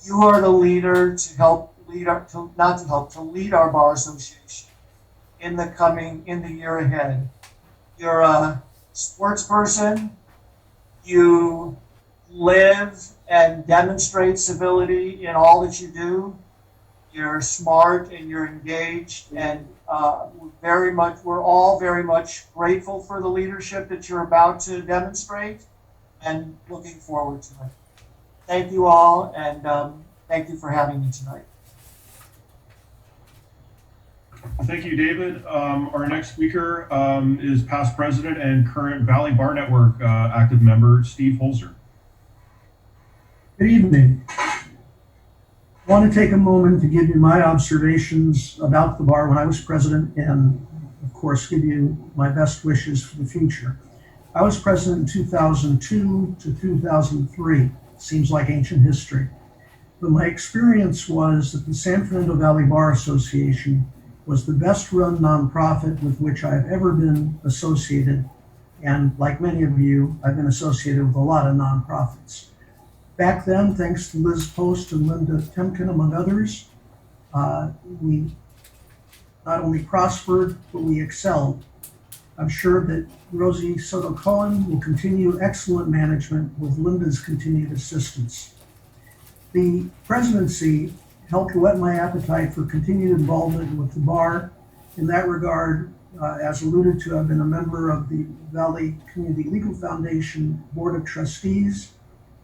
you are the leader to help lead our, to lead our bar association in the year ahead. You're a sports person. You live and demonstrate civility in all that you do. You're smart and you're engaged, and we're all very much grateful for the leadership that you're about to demonstrate and looking forward to it. Thank you all, and thank you for having me tonight. Thank you, David. Our next speaker is past president and current Valley Bar Network active member, Steve Holzer. Good evening. I want to take a moment to give you my observations about the bar when I was president and, of course, give you my best wishes for the future. I was president in 2002 to 2003. Seems like ancient history. But my experience was that the San Fernando Valley Bar Association was the best run nonprofit with which I've ever been associated. And like many of you, I've been associated with a lot of nonprofits. Back then, thanks to Liz Post and Linda Temkin, among others, we not only prospered, but we excelled. I'm sure that Rosie Soto-Cohen will continue excellent management with Linda's continued assistance. The presidency helped whet my appetite for continued involvement with the bar. In that regard, as alluded to, I've been a member of the Valley Community Legal Foundation Board of Trustees,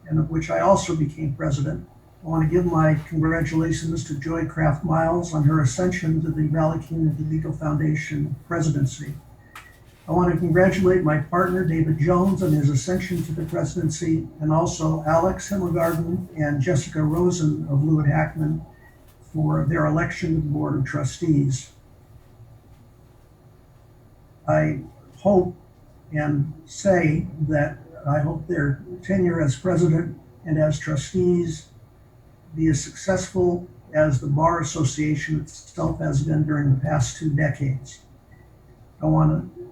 and of which I also became president. I want to give my congratulations to Joy Kraft Miles on her ascension to the Valley Community Legal Foundation presidency. I want to congratulate my partner, David Jones, on his ascension to the presidency, and also Alex Himmelgarten and Jessica Rosen of Lewitt-Hackman for their election to the Board of Trustees. I hope and say that I hope their tenure as president and as trustees be as successful as the Bar Association itself has been during the past 2 decades. I want to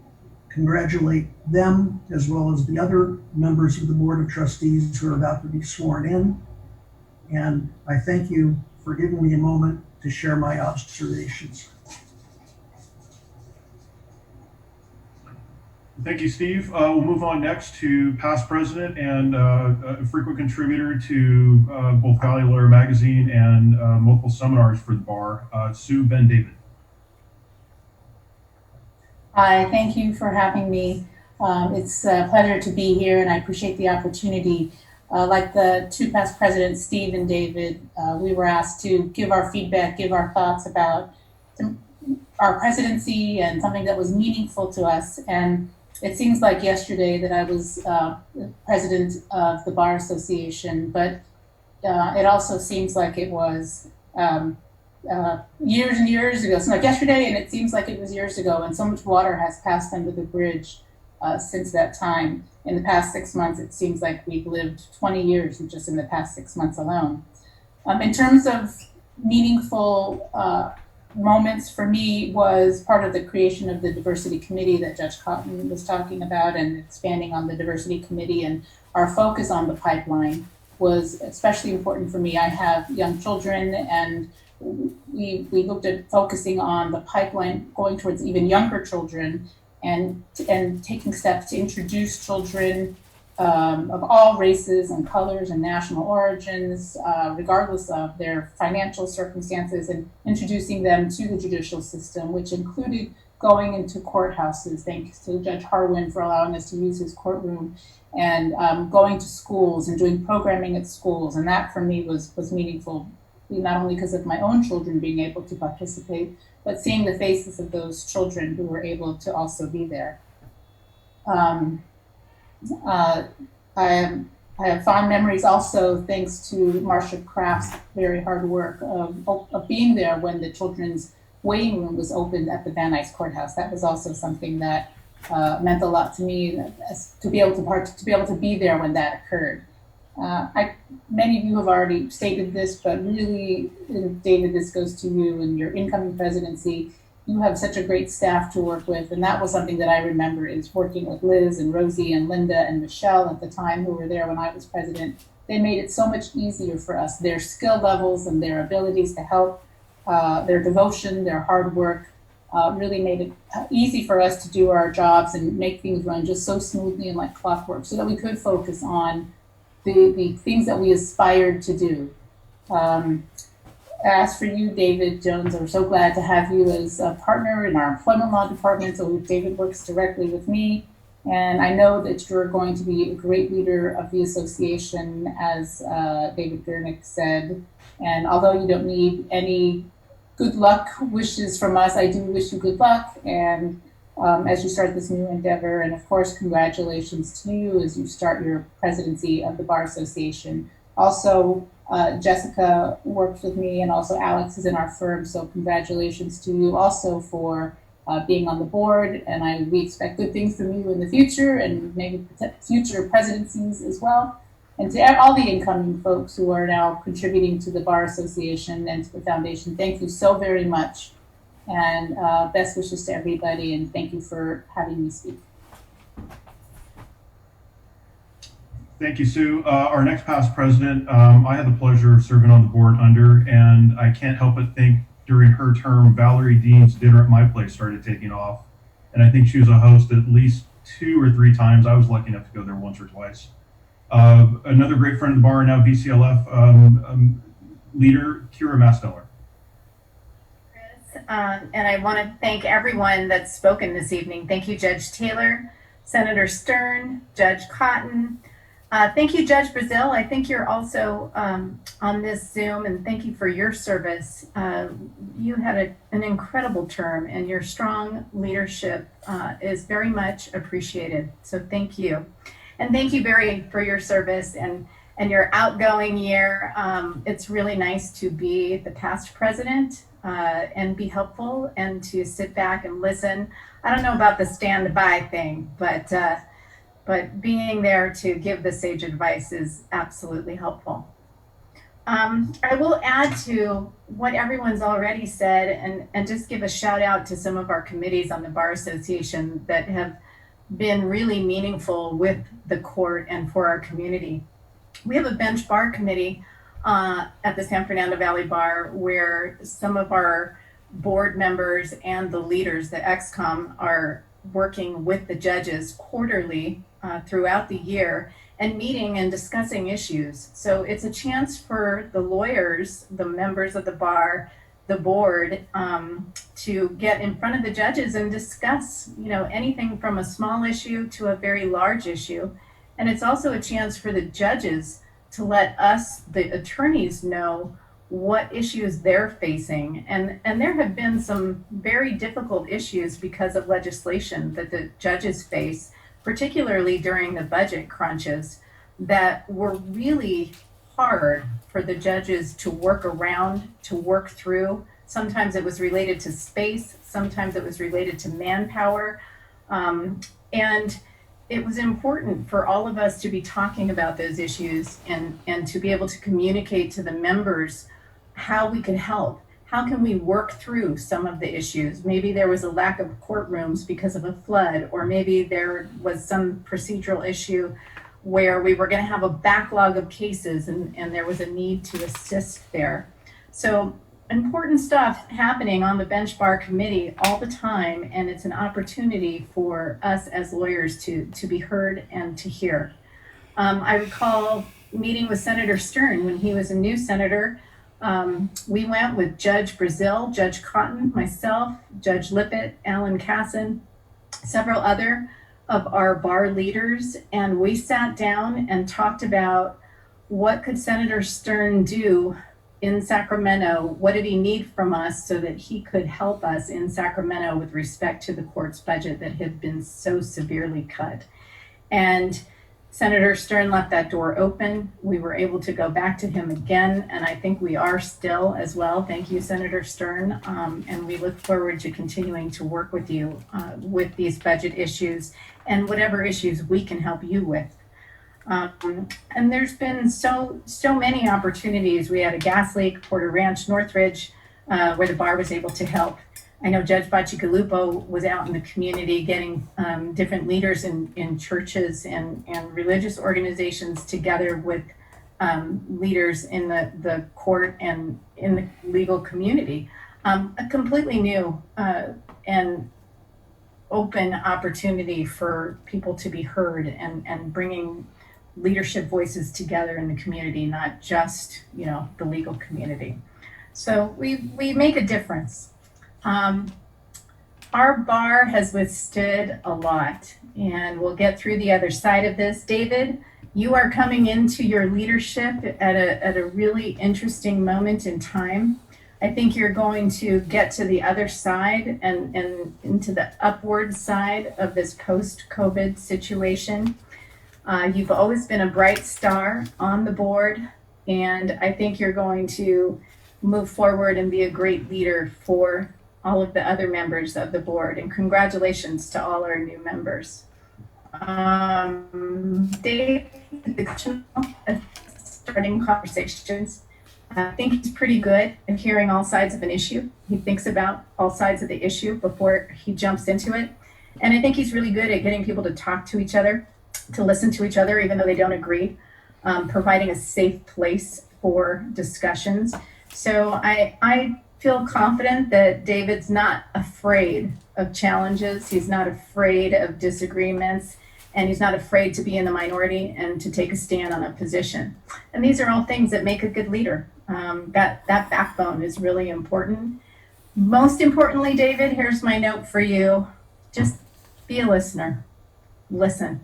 congratulate them as well as the other members of the Board of Trustees who are about to be sworn in. And I thank you for giving me a moment to share my observations. Thank you, Steve. We'll move on next to past president and a frequent contributor to both Valley Lawyer Magazine and multiple seminars for the bar, Sue Ben David. Hi, thank you for having me. It's a pleasure to be here, and I appreciate the opportunity. Like the 2 past presidents, Steve and David, we were asked to give our feedback, give our thoughts about our presidency and something that was meaningful to us. And it seems like yesterday that I was president of the Bar Association, but it also seems like it was years and years ago. So like yesterday, and it seems like it was years ago, and so much water has passed under the bridge since that time. In the past 6 months, it seems like we've lived 20 years just in the past 6 months alone. In terms of meaningful moments for me was part of the creation of the diversity committee that Judge Cotton was talking about, and expanding on the diversity committee, and our focus on the pipeline was especially important for me. I have young children, and we looked at focusing on the pipeline going towards even younger children, and taking steps to introduce children of all races and colors and national origins, regardless of their financial circumstances, and introducing them to the judicial system, which included going into courthouses. Thanks to Judge Harwin for allowing us to use his courtroom, and going to schools and doing programming at schools. And that for me was meaningful, not only because of my own children being able to participate, but seeing the faces of those children who were able to also be there. I am I have fond memories also thanks to Marcia Kraft's very hard work of being there when the children's waiting room was opened at the Van Nuys Courthouse. That was also something that meant a lot to me, to be able to be there when that occurred. Many of you have already stated this, but really, David, this goes to you and your incoming presidency. You have such a great staff to work with, and that was something that I remember is working with Liz and Rosie and Linda and Michelle at the time, who were there when I was president. They made it so much easier for us. Their skill levels and their abilities to help, their devotion, their hard work, really made it easy for us to do our jobs and make things run just so smoothly and like clockwork, so that we could focus on the things that we aspired to do. As for you, David Jones, I'm so glad to have you as a partner in our employment law department. So David works directly with me, and I know that you're going to be a great leader of the association, as David Gernick said. And although you don't need any good luck wishes from us, I do wish you good luck, and as you start this new endeavor. And of course, congratulations to you as you start your presidency of the Bar Association. Also, Jessica worked with me, and also Alex is in our firm, so congratulations to you also for being on the board, and we expect good things from you in the future, and maybe future presidencies as well. And to all the incoming folks who are now contributing to the Bar Association and to the foundation, thank you so very much, and best wishes to everybody, and thank you for having me speak. Thank you, Sue. Our next past president, I had the pleasure of serving on the board under, and I can't help but think during her term, Valerie Dean's Dinner at My Place started taking off. And I think she was a host at least 2 or 3 times. I was lucky enough to go there once or twice. Another great friend of the bar, now BCLF leader, Kira Masteller. And I want to thank everyone that's spoken this evening. Thank you, Judge Taylor, Senator Stern, Judge Cotton. Thank you, Judge Brazil. I think you're also on this Zoom, and thank you for your service. You had an incredible term, and your strong leadership is very much appreciated. So thank you. And thank you, Barry, for your service and your outgoing year. It's really nice to be the past president and be helpful and to sit back and listen. I don't know about the stand-by thing, but being there to give the sage advice is absolutely helpful. I will add to what everyone's already said and just give a shout out to some of our committees on the Bar Association that have been really meaningful with the court and for our community. We have a bench bar committee at the San Fernando Valley Bar where some of our board members and the leaders, the XCOM, are working with the judges quarterly throughout the year and meeting and discussing issues. So it's a chance for the lawyers, the members of the bar, the board, to get in front of the judges and discuss, anything from a small issue to a very large issue. And it's also a chance for the judges to let us, the attorneys, know what issues they're facing. And there have been some very difficult issues because of legislation that the judges face, particularly during the budget crunches, that were really hard for the judges to work around, to work through. Sometimes it was related to space, sometimes it was related to manpower. And it was important for all of us to be talking about those issues and to be able to communicate to the members how we could help. How can we work through some of the issues? Maybe there was a lack of courtrooms because of a flood, or maybe there was some procedural issue where we were going to have a backlog of cases and there was a need to assist there. So important stuff happening on the bench bar committee all the time, and it's an opportunity for us as lawyers to be heard and to hear. I recall meeting with Senator Stern when he was a new senator. We went with Judge Brazil, Judge Cotton, myself, Judge Lippett, Alan Casson, several other of our bar leaders, and we sat down and talked about what could Senator Stern do in Sacramento. What did he need from us so that he could help us in Sacramento with respect to the court's budget that had been so severely cut? And Senator Stern left that door open. We were able to go back to him again, and I think we are still as well. Thank you, Senator Stern. And we look forward to continuing to work with you with these budget issues and whatever issues we can help you with. And there's been so many opportunities. We had a gas leak, Porter Ranch, Northridge, where the bar was able to help. I know Judge Bacigalupo was out in the community getting different leaders in churches and religious organizations together with leaders in the court and in the legal community. A completely new and open opportunity for people to be heard and bringing leadership voices together in the community, not just, the legal community. So we make a difference. Our bar has withstood a lot, and we'll get through the other side of this. David, you are coming into your leadership at a really interesting moment in time. I think you're going to get to the other side and into the upward side of this post-COVID situation. You've always been a bright star on the board, and I think you're going to move forward and be a great leader for all of the other members of the board. And congratulations to all our new members. Dave, starting conversations. I think he's pretty good at hearing all sides of an issue. He thinks about all sides of the issue before he jumps into it. And I think he's really good at getting people to talk to each other, to listen to each other, even though they don't agree, providing a safe place for discussions. So I feel confident that David's not afraid of challenges. He's not afraid of disagreements, and he's not afraid to be in the minority and to take a stand on a position. And these are all things that make a good leader. That backbone is really important. Most importantly, David, here's my note for you. Just be a listener. Listen.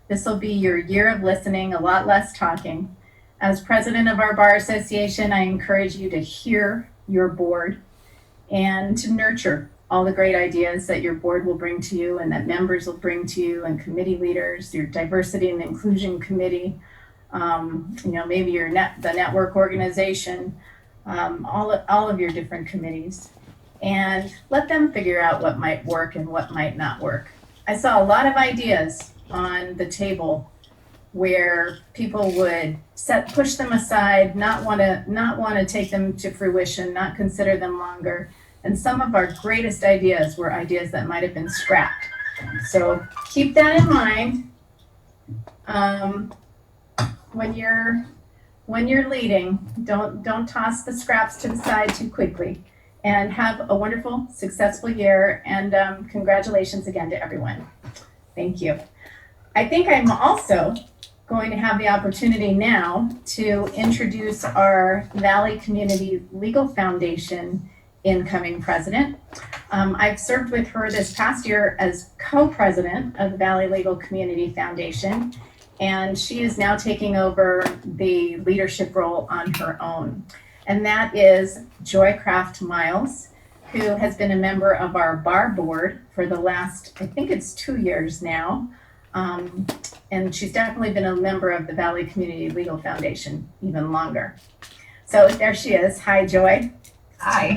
This will be your year of listening, a lot less talking. As president of our Bar Association, I encourage you to hear your board and to nurture all the great ideas that your board will bring to you and that members will bring to you, and committee leaders, your diversity and inclusion committee, maybe the network organization, all of your different committees, and let them figure out what might work and what might not work. I saw a lot of ideas on the table where people would push them aside, not want to take them to fruition, not consider them longer. And some of our greatest ideas were ideas that might have been scrapped. So keep that in mind when you're leading. Don't toss the scraps to the side too quickly. And have a wonderful, successful year. And congratulations again to everyone. Thank you. I think I'm also going to have the opportunity now to introduce our Valley Community Legal Foundation incoming president. I've served with her this past year as co-president of the Valley Legal Community Foundation, and she is now taking over the leadership role on her own. And that is Joy Craft Miles, who has been a member of our bar board for the last, I think it's 2 years now. And she's definitely been a member of the Valley Community Legal Foundation even longer. So there she is. Hi, Joy. Hi.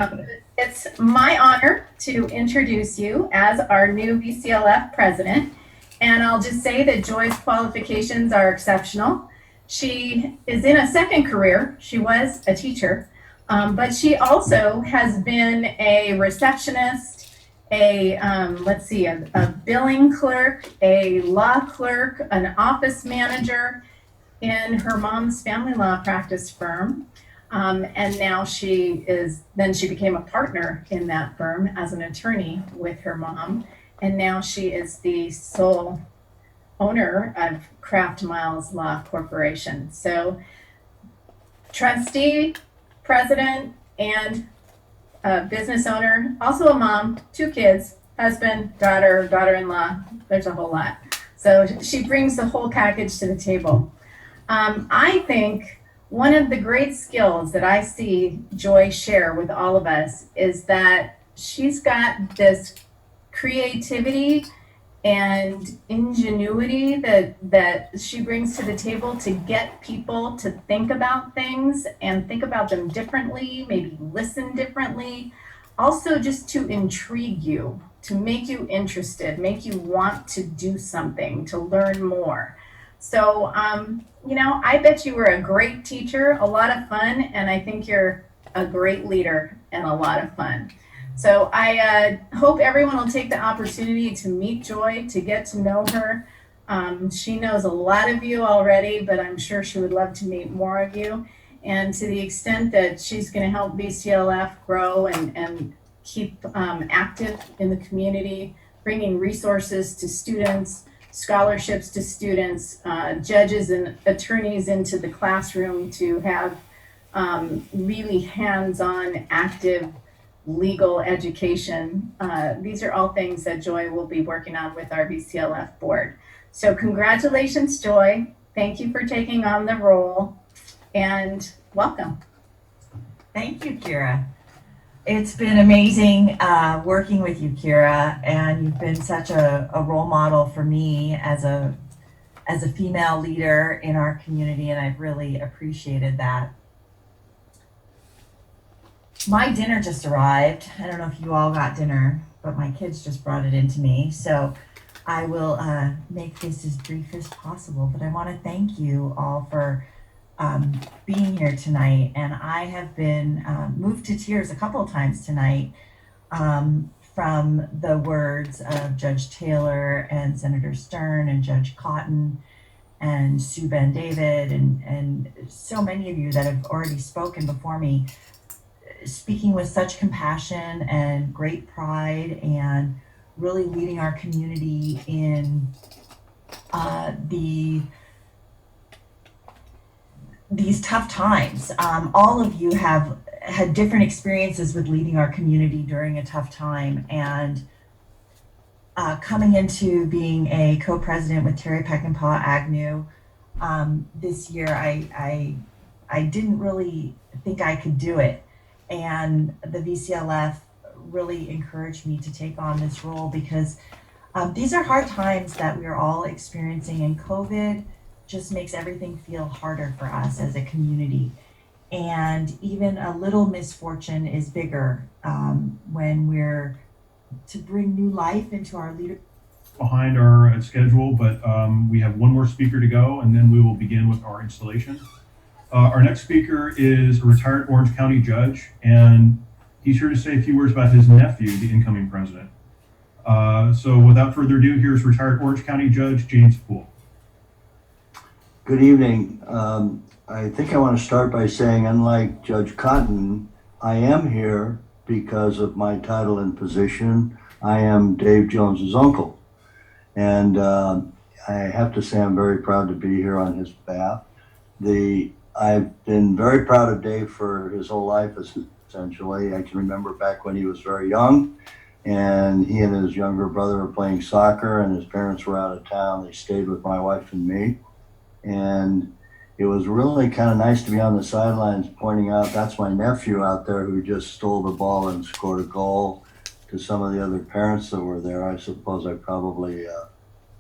It's my honor to introduce you as our new VCLF president. And I'll just say that Joy's qualifications are exceptional. She is in a second career. She was a teacher, but she also has been a receptionist, a billing clerk, a law clerk, an office manager in her mom's family law practice firm. And now she became a partner in that firm as an attorney with her mom. And now she is the sole owner of Craft Miles Law Corporation. So trustee, president, and business owner, also a mom, 2 kids, husband, daughter, daughter-in-law. There's a whole lot. So she brings the whole package to the table. I think one of the great skills that I see Joy share with all of us is that she's got this creativity and ingenuity that she brings to the table to get people to think about things and think about them differently, maybe listen differently. Also, just to intrigue you, to make you interested, make you want to do something, to learn more. So, I bet you were a great teacher, a lot of fun, and I think you're a great leader and a lot of fun. So I hope everyone will take the opportunity to meet Joy, to get to know her. She knows a lot of you already, but I'm sure she would love to meet more of you. And to the extent that she's going to help VCLF grow and keep active in the community, bringing resources to students, scholarships to students, judges and attorneys into the classroom to have really hands-on, active legal education. These are all things that Joy will be working on with our VCLF board. So congratulations, Joy. Thank you for taking on the role and welcome. Thank you, Kira. It's been amazing working with you, Kira, and you've been such a role model for me as a female leader in our community, and I've really appreciated that. My dinner just arrived. I don't know if you all got dinner, but my kids just brought it in to me. So I will make this as brief as possible, but I want to thank you all for being here tonight. And I have been moved to tears a couple of times tonight from the words of Judge Taylor and Senator Stern and Judge Cotton and Sue Ben David and so many of you that have already spoken before me, speaking with such compassion and great pride and really leading our community in these tough times. All of you have had different experiences with leading our community during a tough time, and coming into being a co-president with Terry Peckinpah Agnew this year, I didn't really think I could do it. And the VCLF really encouraged me to take on this role because these are hard times that we are all experiencing, and COVID just makes everything feel harder for us as a community. And even a little misfortune is bigger when we're to bring new life into our leadership. Behind our schedule, but we have one more speaker to go, and then we will begin with our installation. Our next speaker is a retired Orange County judge, and he's here to say a few words about his nephew, the incoming president. So without further ado, here's retired Orange County Judge James Poole. Good evening. I think I want to start by saying, unlike Judge Cotton, I am here because of my title and position. I am Dave Jones's uncle. And I have to say I'm very proud to be here on his behalf. I've been very proud of Dave for his whole life, essentially. I can remember back when he was very young, and he and his younger brother were playing soccer, and his parents were out of town. They stayed with my wife and me. And it was really kind of nice to be on the sidelines pointing out, that's my nephew out there who just stole the ball and scored a goal, to some of the other parents that were there. I suppose I probably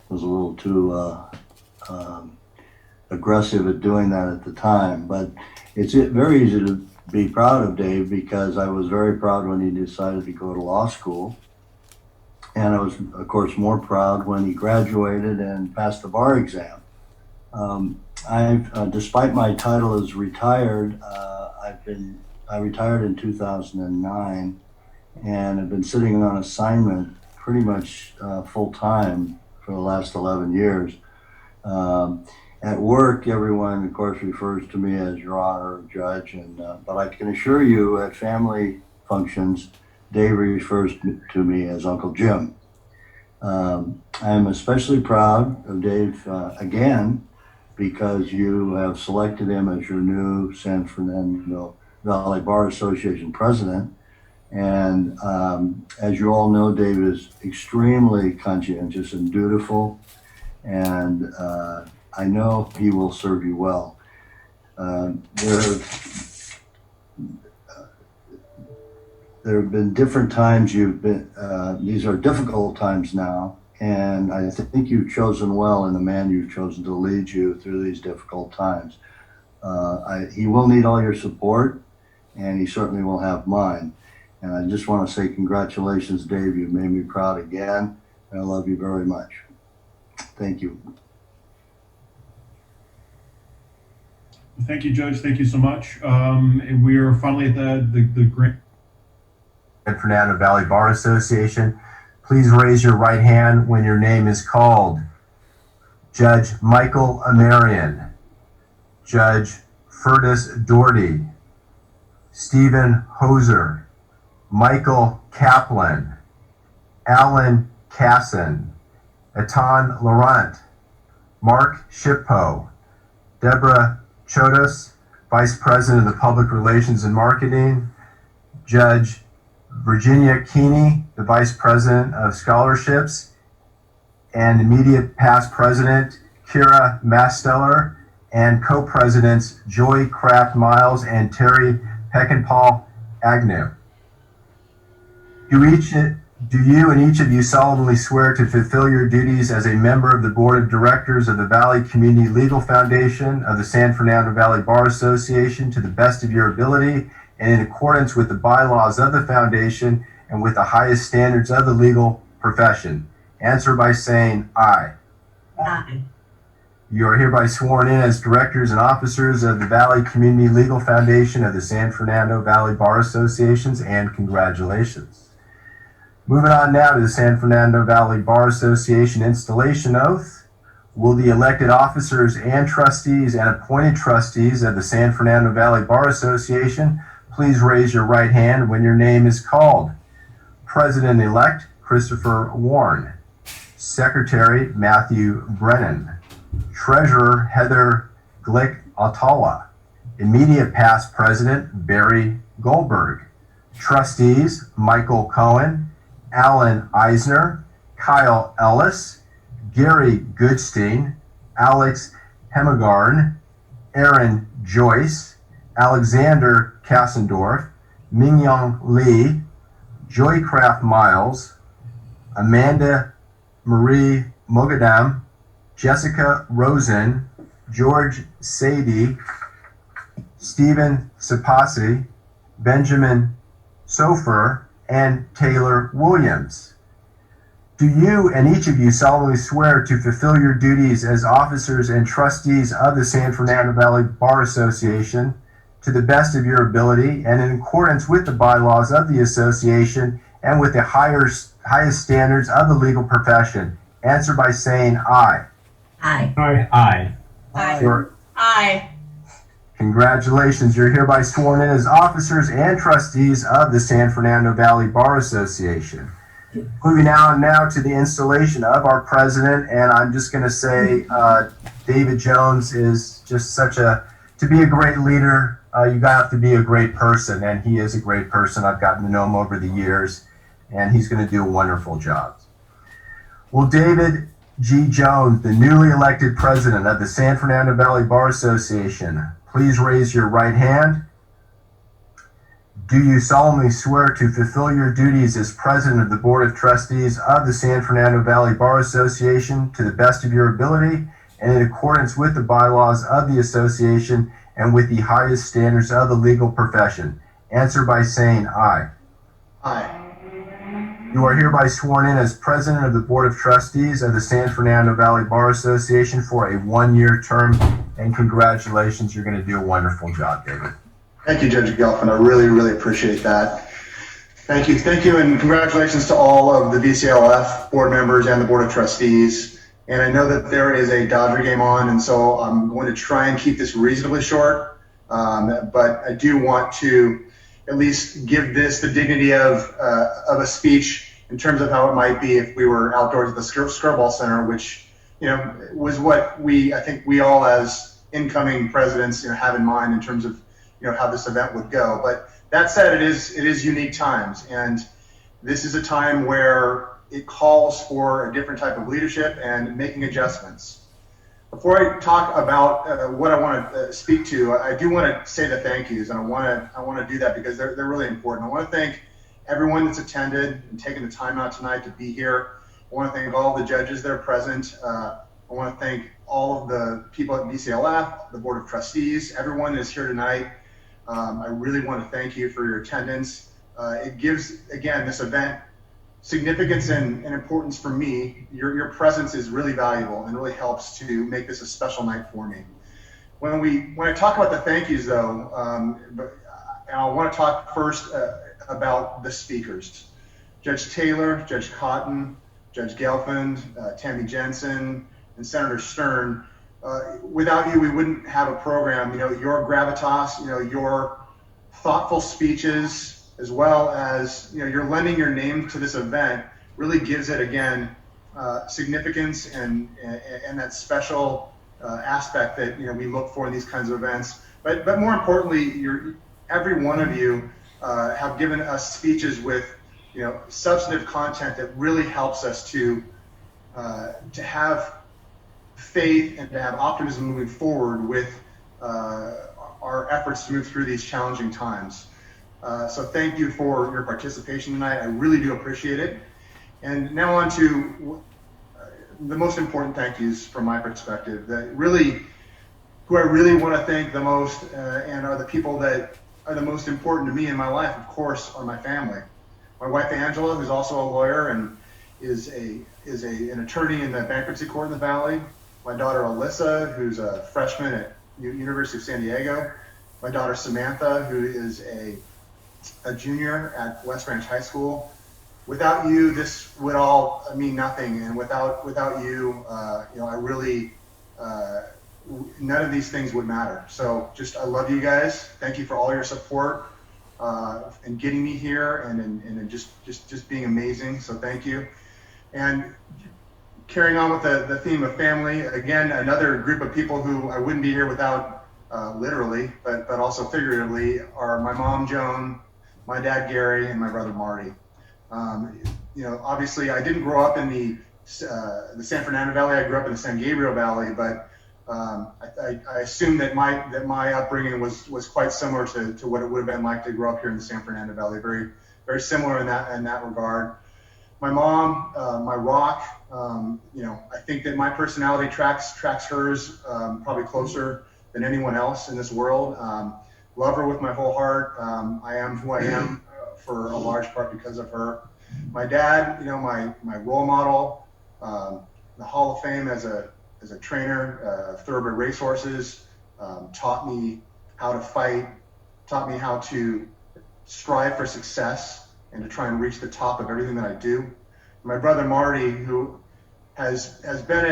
was a little too aggressive at doing that at the time, but it's very easy to be proud of Dave because I was very proud when he decided to go to law school. And I was, of course, more proud when he graduated and passed the bar exam. Despite my title as retired, I retired in 2009 and have been sitting on assignment pretty much full time for the last 11 years. At work, everyone, of course, refers to me as Your Honor, Judge, but I can assure you at family functions, Dave refers to me as Uncle Jim. I am especially proud of Dave again because you have selected him as your new San Fernando Valley Bar Association president. And as you all know, Dave is extremely conscientious and dutiful, and I know he will serve you well. There have been different times these are difficult times now, And I think you've chosen well in the man you've chosen to lead you through these difficult times. He will need all your support, and he certainly will have mine. And I just want to say congratulations, Dave. You've made me proud again, and I love you very much. Thank you. Thank you, Judge. Thank you so much. And we are finally at the grant. Fernando Valley Bar Association. Please raise your right hand when your name is called. Judge Michael Amarian, Judge Furtis Doherty, Stephen Hoser, Michael Kaplan, Alan Casson, Etan Laurent, Mark Shippo, Deborah Chodos, Vice President of the Public Relations and Marketing, Judge Virginia Keeny, the Vice President of Scholarships, and immediate past President Kira Masteller, and co-presidents Joy Kraft Miles and Terry Peckinpah Agnew. Do you and each of you solemnly swear to fulfill your duties as a member of the Board of Directors of the Valley Community Legal Foundation of the San Fernando Valley Bar Association to the best of your ability and in accordance with the bylaws of the foundation and with the highest standards of the legal profession? Answer by saying aye. Aye. You are hereby sworn in as directors and officers of the Valley Community Legal Foundation of the San Fernando Valley Bar Associations, and congratulations. Moving on now to the San Fernando Valley Bar Association installation oath. Will the elected officers and trustees and appointed trustees of the San Fernando Valley Bar Association please raise your right hand when your name is called? President-elect Christopher Warren, Secretary Matthew Brennan, Treasurer Heather Glick-Atala, immediate past President Barry Goldberg, trustees Michael Cohen, Alan Eisner, Kyle Ellis, Gary Goodstein, Alex Hemagarn, Aaron Joyce, Alexander Kassendorf, Mingyong Lee, Joycraft Miles, Amanda Marie Mogadam, Jessica Rosen, George Sadie, Stephen Sapasi, Benjamin Sofer, and Taylor Williams. Do you and each of you solemnly swear to fulfill your duties as officers and trustees of the San Fernando Valley Bar Association to the best of your ability and in accordance with the bylaws of the association and with the highest standards of the legal profession? Answer by saying aye. Aye. Aye. Aye. Aye. Aye. Congratulations, you're hereby sworn in as officers and trustees of the San Fernando Valley Bar Association. Moving on now to the installation of our president, and I'm just going to say David Jones is just to be a great leader, you have to be a great person, and he is a great person. I've gotten to know him over the years, and he's going to do a wonderful job. Will David G. Jones, the newly elected president of the San Fernando Valley Bar Association, please raise your right hand? Do you solemnly swear to fulfill your duties as president of the Board of Trustees of the San Fernando Valley Bar Association to the best of your ability and in accordance with the bylaws of the association and with the highest standards of the legal profession? Answer by saying aye. Aye. You are hereby sworn in as president of the Board of Trustees of the San Fernando Valley Bar Association for a one-year term, and congratulations, you're going to do a wonderful job, David. Thank you, Judge Gelfand. I really, really appreciate that. Thank you, and congratulations to all of the VCLF board members and the Board of Trustees. And I know that there is a Dodger game on, and so I'm going to try and keep this reasonably short, but I do want to at least give this the dignity of a speech in terms of how it might be if we were outdoors at the Skirball Center, which, was what I think we all as incoming presidents, have in mind in terms of, how this event would go. But that said, it is unique times, and this is a time where it calls for a different type of leadership and making adjustments. Before I talk about what I want to speak to, I do want to say the thank yous, and I want to do that because they're really important. I want to thank everyone that's attended and taken the time out tonight to be here. I want to thank all the judges that are present. I want to thank all of the people at BCLF, the Board of Trustees, everyone that is here tonight. I really want to thank you for your attendance. It gives, again, this event significance and importance for me. Your presence is really valuable and really helps to make this a special night for me. When I talk about the thank yous, though, I want to talk first about the speakers. Judge Taylor, Judge Cotton, Judge Gelfand, Tammy Jensen, and Senator Stern. Without you, we wouldn't have a program. You know, your gravitas, you know, your thoughtful speeches, as well as, you know, you're lending your name to this event really gives it, again, significance and that special aspect that, you know, we look for in these kinds of events. But more importantly, every one of you have given us speeches with, you know, substantive content that really helps us to have faith and to have optimism moving forward with our efforts to move through these challenging times. So thank you for your participation tonight. I really do appreciate it. And now on to the most important thank yous from my perspective. Who I really want to thank the most and are the people that are the most important to me in my life, of course, are my family. My wife Angela, who's also a lawyer and is an attorney in the bankruptcy court in the Valley. My daughter Alyssa, who's a freshman at University of San Diego. My daughter Samantha, who is a junior at West Branch High School. Without you, this would all mean nothing, and without you, you know, I really none of these things would matter. So I love you guys. Thank you for all your support and getting me here and just being amazing. So thank you. And carrying on with the theme of family, again, another group of people who I wouldn't be here without, literally, but also figuratively, are my mom Joan, my dad Gary, and my brother Marty. You know, obviously, I didn't grow up in the San Fernando Valley. I grew up in the San Gabriel Valley, but I assume that my upbringing was quite similar to what it would have been like to grow up here in the San Fernando Valley. Very, very similar in that regard. My mom, my rock. You know, I think that my personality tracks hers probably closer than anyone else in this world. Love her with my whole heart. I am who I am for a large part because of her. My dad, you know, my role model, the Hall of Fame as a trainer of thoroughbred racehorses, taught me how to fight, taught me how to strive for success and to try and reach the top of everything that I do. My brother Marty, who has been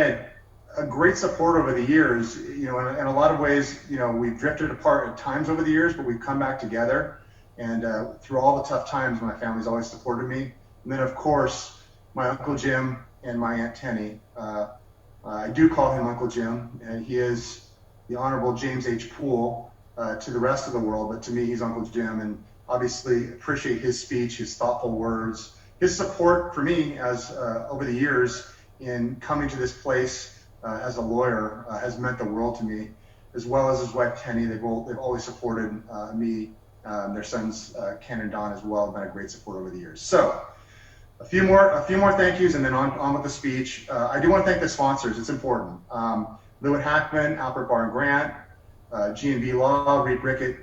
a great support over the years, you know, in a lot of ways, you know, we've drifted apart at times over the years, but we've come back together. And through all the tough times, my family's always supported me. And then, of course, my Uncle Jim and my Aunt Tenny. I do call him Uncle Jim, and he is the Honorable James H. Poole to the rest of the world, but to me, he's Uncle Jim, and obviously appreciate his speech, his thoughtful words, his support for me as over the years in coming to this place as a lawyer has meant the world to me, as well as his wife Kenny. They've always supported me. Their sons Ken and Don as well have been a great support over the years. So a few more thank yous, and then on with the speech. I do want to thank the sponsors. It's important. Lewitt Hackman, Alpert Bar and Grant, G&B Law, Reed Brickett,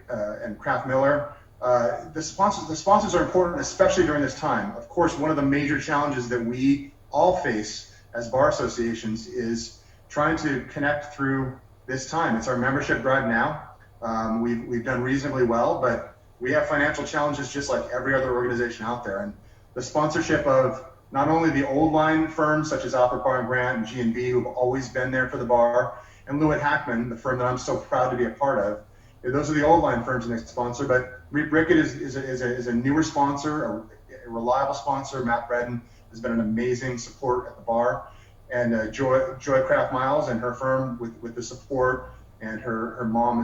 and Kraft Miller. The sponsors are important, especially during this time. Of course, one of the major challenges that we all face as bar associations is trying to connect through this time. It's our membership drive now. We've done reasonably well, but we have financial challenges just like every other organization out there. And the sponsorship of not only the old line firms such as Alpert Bar and Grant and G&B, who've always been there for the bar, and Lewitt Hackman, the firm that I'm so proud to be a part of. Those are the old line firms that they sponsor, but Reed Brickett is a newer sponsor, a reliable sponsor. Matt Bredden has been an amazing support at the bar, and Joy Kraft Miles and her firm with the support, and her mom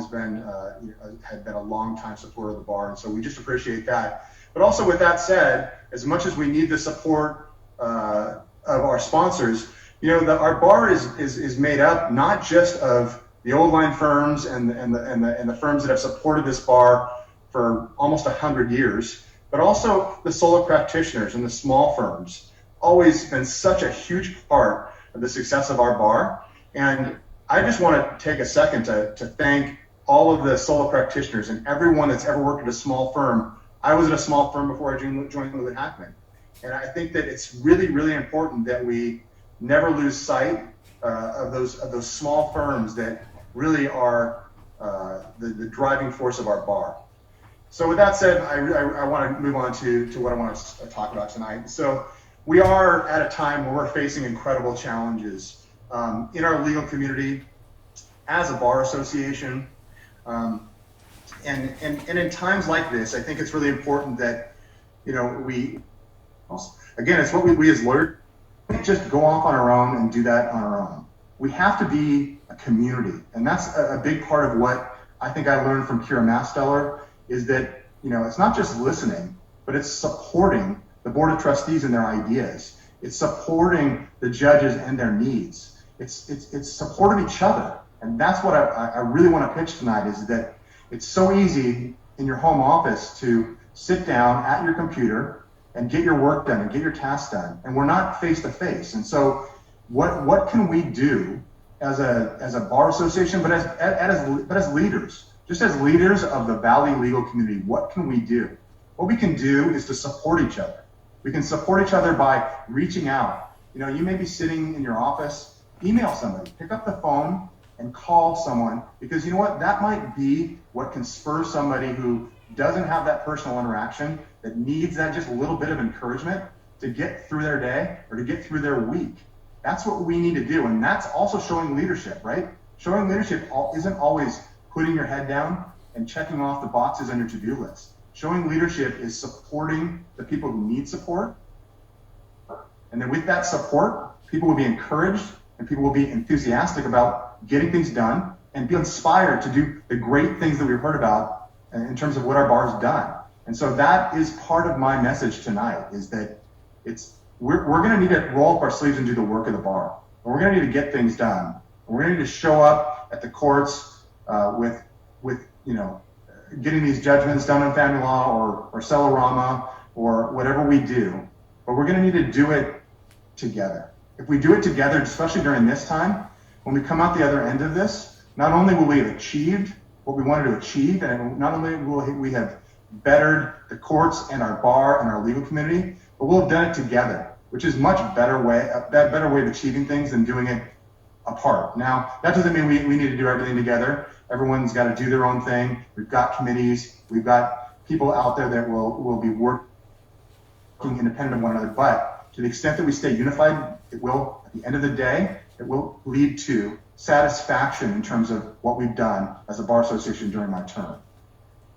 had been a long time supporter of the bar, and so we just appreciate that. But also, with that said, as much as we need the support of our sponsors, you know, our bar is made up not just of the old line firms and the firms that have supported this bar for almost 100 years, but also the solo practitioners and the small firms always been such a huge part of the success of our bar. And I just want to take a second to thank all of the solo practitioners and everyone that's ever worked at a small firm. I was at a small firm before I joined Lewis Hackman. And I think that it's really, really important that we never lose sight of those small firms that really are the driving force of our bar. So with that said, I want to move on to what I want to talk about tonight. So we are at a time where we're facing incredible challenges in our legal community as a bar association. And in times like this, I think it's really important that, again, it's what we as lawyers can't just go off on our own and do that on our own. We have to be a community. And that's a big part of what I think I learned from Kira Masteller is that, it's not just listening, but it's supporting the Board of Trustees and their ideas. It's supporting the judges and their needs. It's supporting each other. And that's what I really want to pitch tonight is that it's so easy in your home office to sit down at your computer and get your work done and get your tasks done. And we're not face to face. And so what can we do as a bar association, but as leaders, just as leaders of the Valley legal community, what can we do? What we can do is to support each other. We can support each other by reaching out. You may be sitting in your office, email somebody, pick up the phone and call someone, because you know what? That might be what can spur somebody who doesn't have that personal interaction, that needs that just a little bit of encouragement to get through their day or to get through their week. That's what we need to do. And that's also showing leadership, right? Showing leadership isn't always putting your head down and checking off the boxes on your to-do list. Showing leadership is supporting the people who need support. And then with that support, people will be encouraged and people will be enthusiastic about getting things done and be inspired to do the great things that we've heard about in terms of what our bar's done. And so that is part of my message tonight, is that we're going to need to roll up our sleeves and do the work of the bar. We're going to need to get things done. We're going to need to show up at the courts with getting these judgments done in family law or Celerama or whatever we do. But we're going to need to do it together. If we do it together, especially during this time, when we come out the other end of this, not only will we have achieved what we wanted to achieve, and not only will we have bettered the courts and our bar and our legal community, but we'll have done it together, which is a better way of achieving things than doing it apart. Now, that doesn't mean we need to do everything together. Everyone's got to do their own thing. We've got committees. We've got people out there that will be working independent of one another. But to the extent that we stay unified, it will, at the end of the day, it will lead to satisfaction in terms of what we've done as a bar association during my term.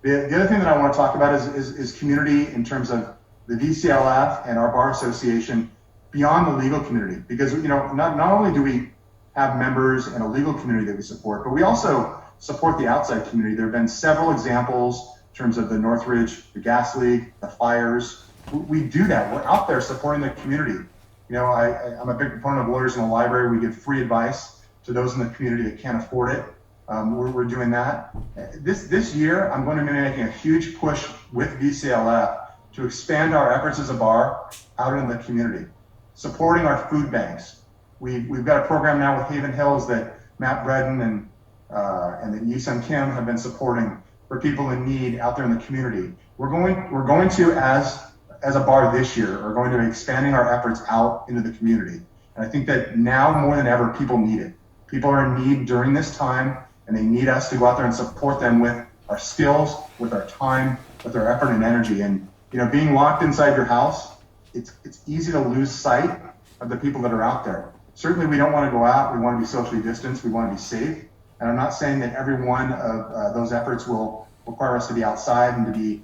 The other thing that I want to talk about is community in terms of the VCLF and our bar association beyond the legal community. Because not only do we have members and a legal community that we support, but we also support the outside community. There have been several examples in terms of the Northridge, the Gas League, the fires. We do that. We're out there supporting the community. I'm a big proponent of lawyers in the library. We give free advice to those in the community that can't afford it. We're doing that. This year, I'm going to be making a huge push with VCLF to expand our efforts as a bar out in the community, supporting our food banks. We've got a program now with Haven Hills that Matt Bredden and that Yisung Kim have been supporting for people in need out there in the community. We're going to, as a bar this year, are going to be expanding our efforts out into the community. And I think that now more than ever, people need it. People are in need during this time, and they need us to go out there and support them with our skills, with our time, with our effort and energy. And being locked inside your house, it's easy to lose sight of the people that are out there. Certainly, we don't want to go out. We want to be socially distanced. We want to be safe. And I'm not saying that every one of those efforts will require us to be outside and to be,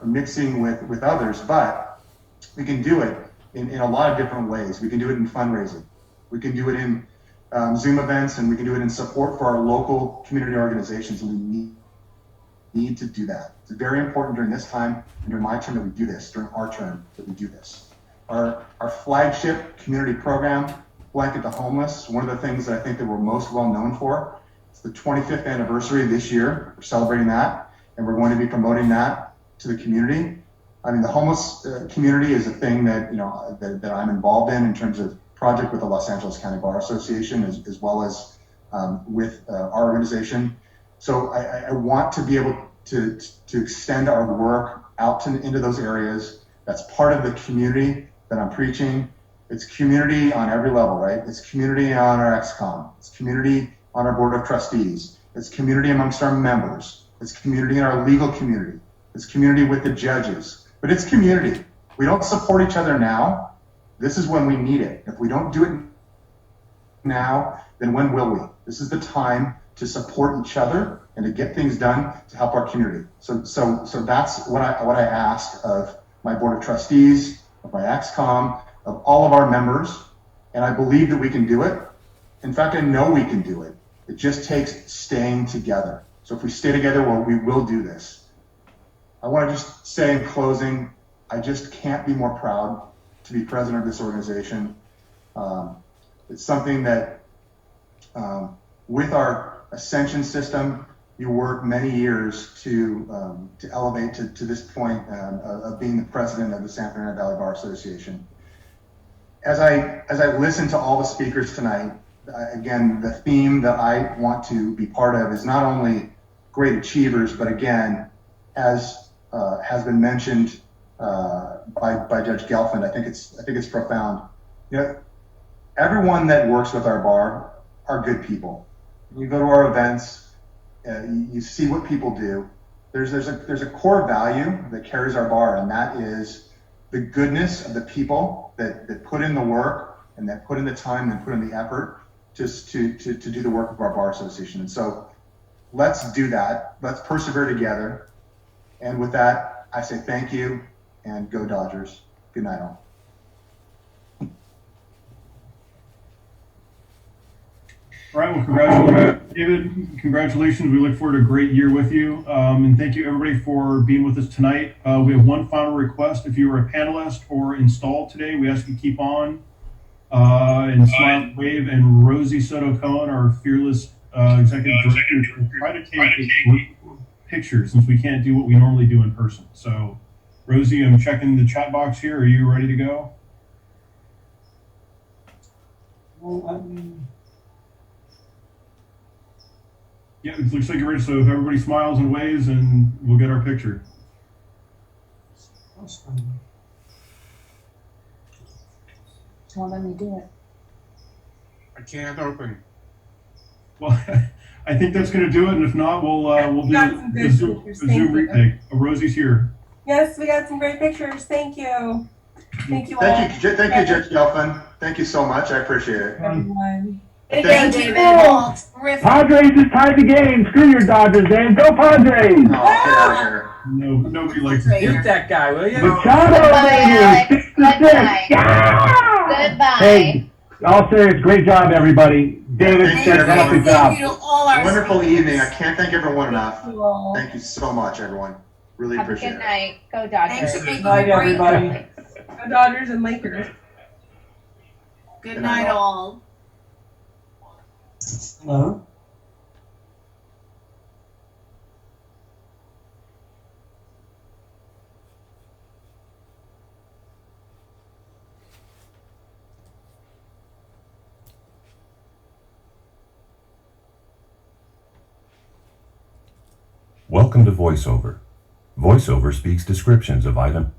mixing with others, but we can do it in a lot of different ways. We can do it in fundraising. We can do it in Zoom events, and we can do it in support for our local community organizations, and we need to do that. It's very important during this time and during my term that we do this, during our term that we do this. Our flagship community program, Blanket the Homeless, one of the things that I think that we're most well known for. It's the 25th anniversary this year. We're celebrating that, and we're going to be promoting that to the community. I mean, the homeless community is a thing that, that I'm involved in terms of project with the Los Angeles County Bar Association, as well as with our organization. So I want to be able to extend our work out into those areas. That's part of the community that I'm preaching. It's community on every level, right? It's community on our XCOM. It's community on our board of trustees. It's community amongst our members. It's community in our legal community. It's community with the judges. But it's community. We don't support each other now. This is when we need it. If we don't do it now, then when will we? This is the time to support each other and to get things done to help our community. So that's what I ask of my board of trustees, of my XCOM, of all of our members, and I believe that we can do it. In fact, I know we can do it. It just takes staying together. So if we stay together, well, we will do this. I want to just say in closing, I just can't be more proud to be president of this organization. It's something that with our ascension system, you work many years to elevate to this point of being the president of the San Fernando Valley Bar Association. As I listen to all the speakers tonight, again, the theme that I want to be part of is not only great achievers, but again, as has been mentioned by Judge Gelfand, I think it's profound. Everyone that works with our bar are good people. You go to our events, you see what people do. There's a core value that carries our bar, and that is the goodness of the people that put in the work and that put in the time and put in the effort just to do the work of our bar association. And so let's do that. Let's persevere together. And with that, I say thank you and go Dodgers. Good night all. All right, well, congratulations, David. Congratulations. We look forward to a great year with you. And thank you, everybody, for being with us tonight. We have one final request. If you were a panelist or installed today, we ask you to keep on and smile, wave, and Rosie Soto-Cohen, our fearless executive director, try to take a picture since we can't do what we normally do in person. So, Rosie, I'm checking the chat box here. Are you ready to go? Well, Yeah, it looks like you're ready. So if everybody smiles and waves, and we'll get our picture. Well, let me do it. I can't open. Well, I think that's going to do it. And if not, we'll do a Zoom retake. Rosie's here. Yes, we got some great pictures. Thank you. Thank you all. Thank you, Judge Gelfand. Thank you so much. I appreciate it. Everyone. Thank you, you. David. Padres is tied the game. Screw your Dodgers, Dan. Go Padres! Oh, get out of here. No, nobody likes to Mute that guy, will you? Machado, baby! 6 to 6. Yeah! Goodbye. Hey, all serious, great job, everybody. David, Thank you, fantastic everyone. job. Wonderful evening. I can't thank everyone enough. Thank you so much, everyone. Really Have a appreciate good it. night. Go Dodgers. Good night, everybody. Go Dodgers and Lakers. Good night, all. Hello? Welcome to VoiceOver. VoiceOver speaks descriptions of items.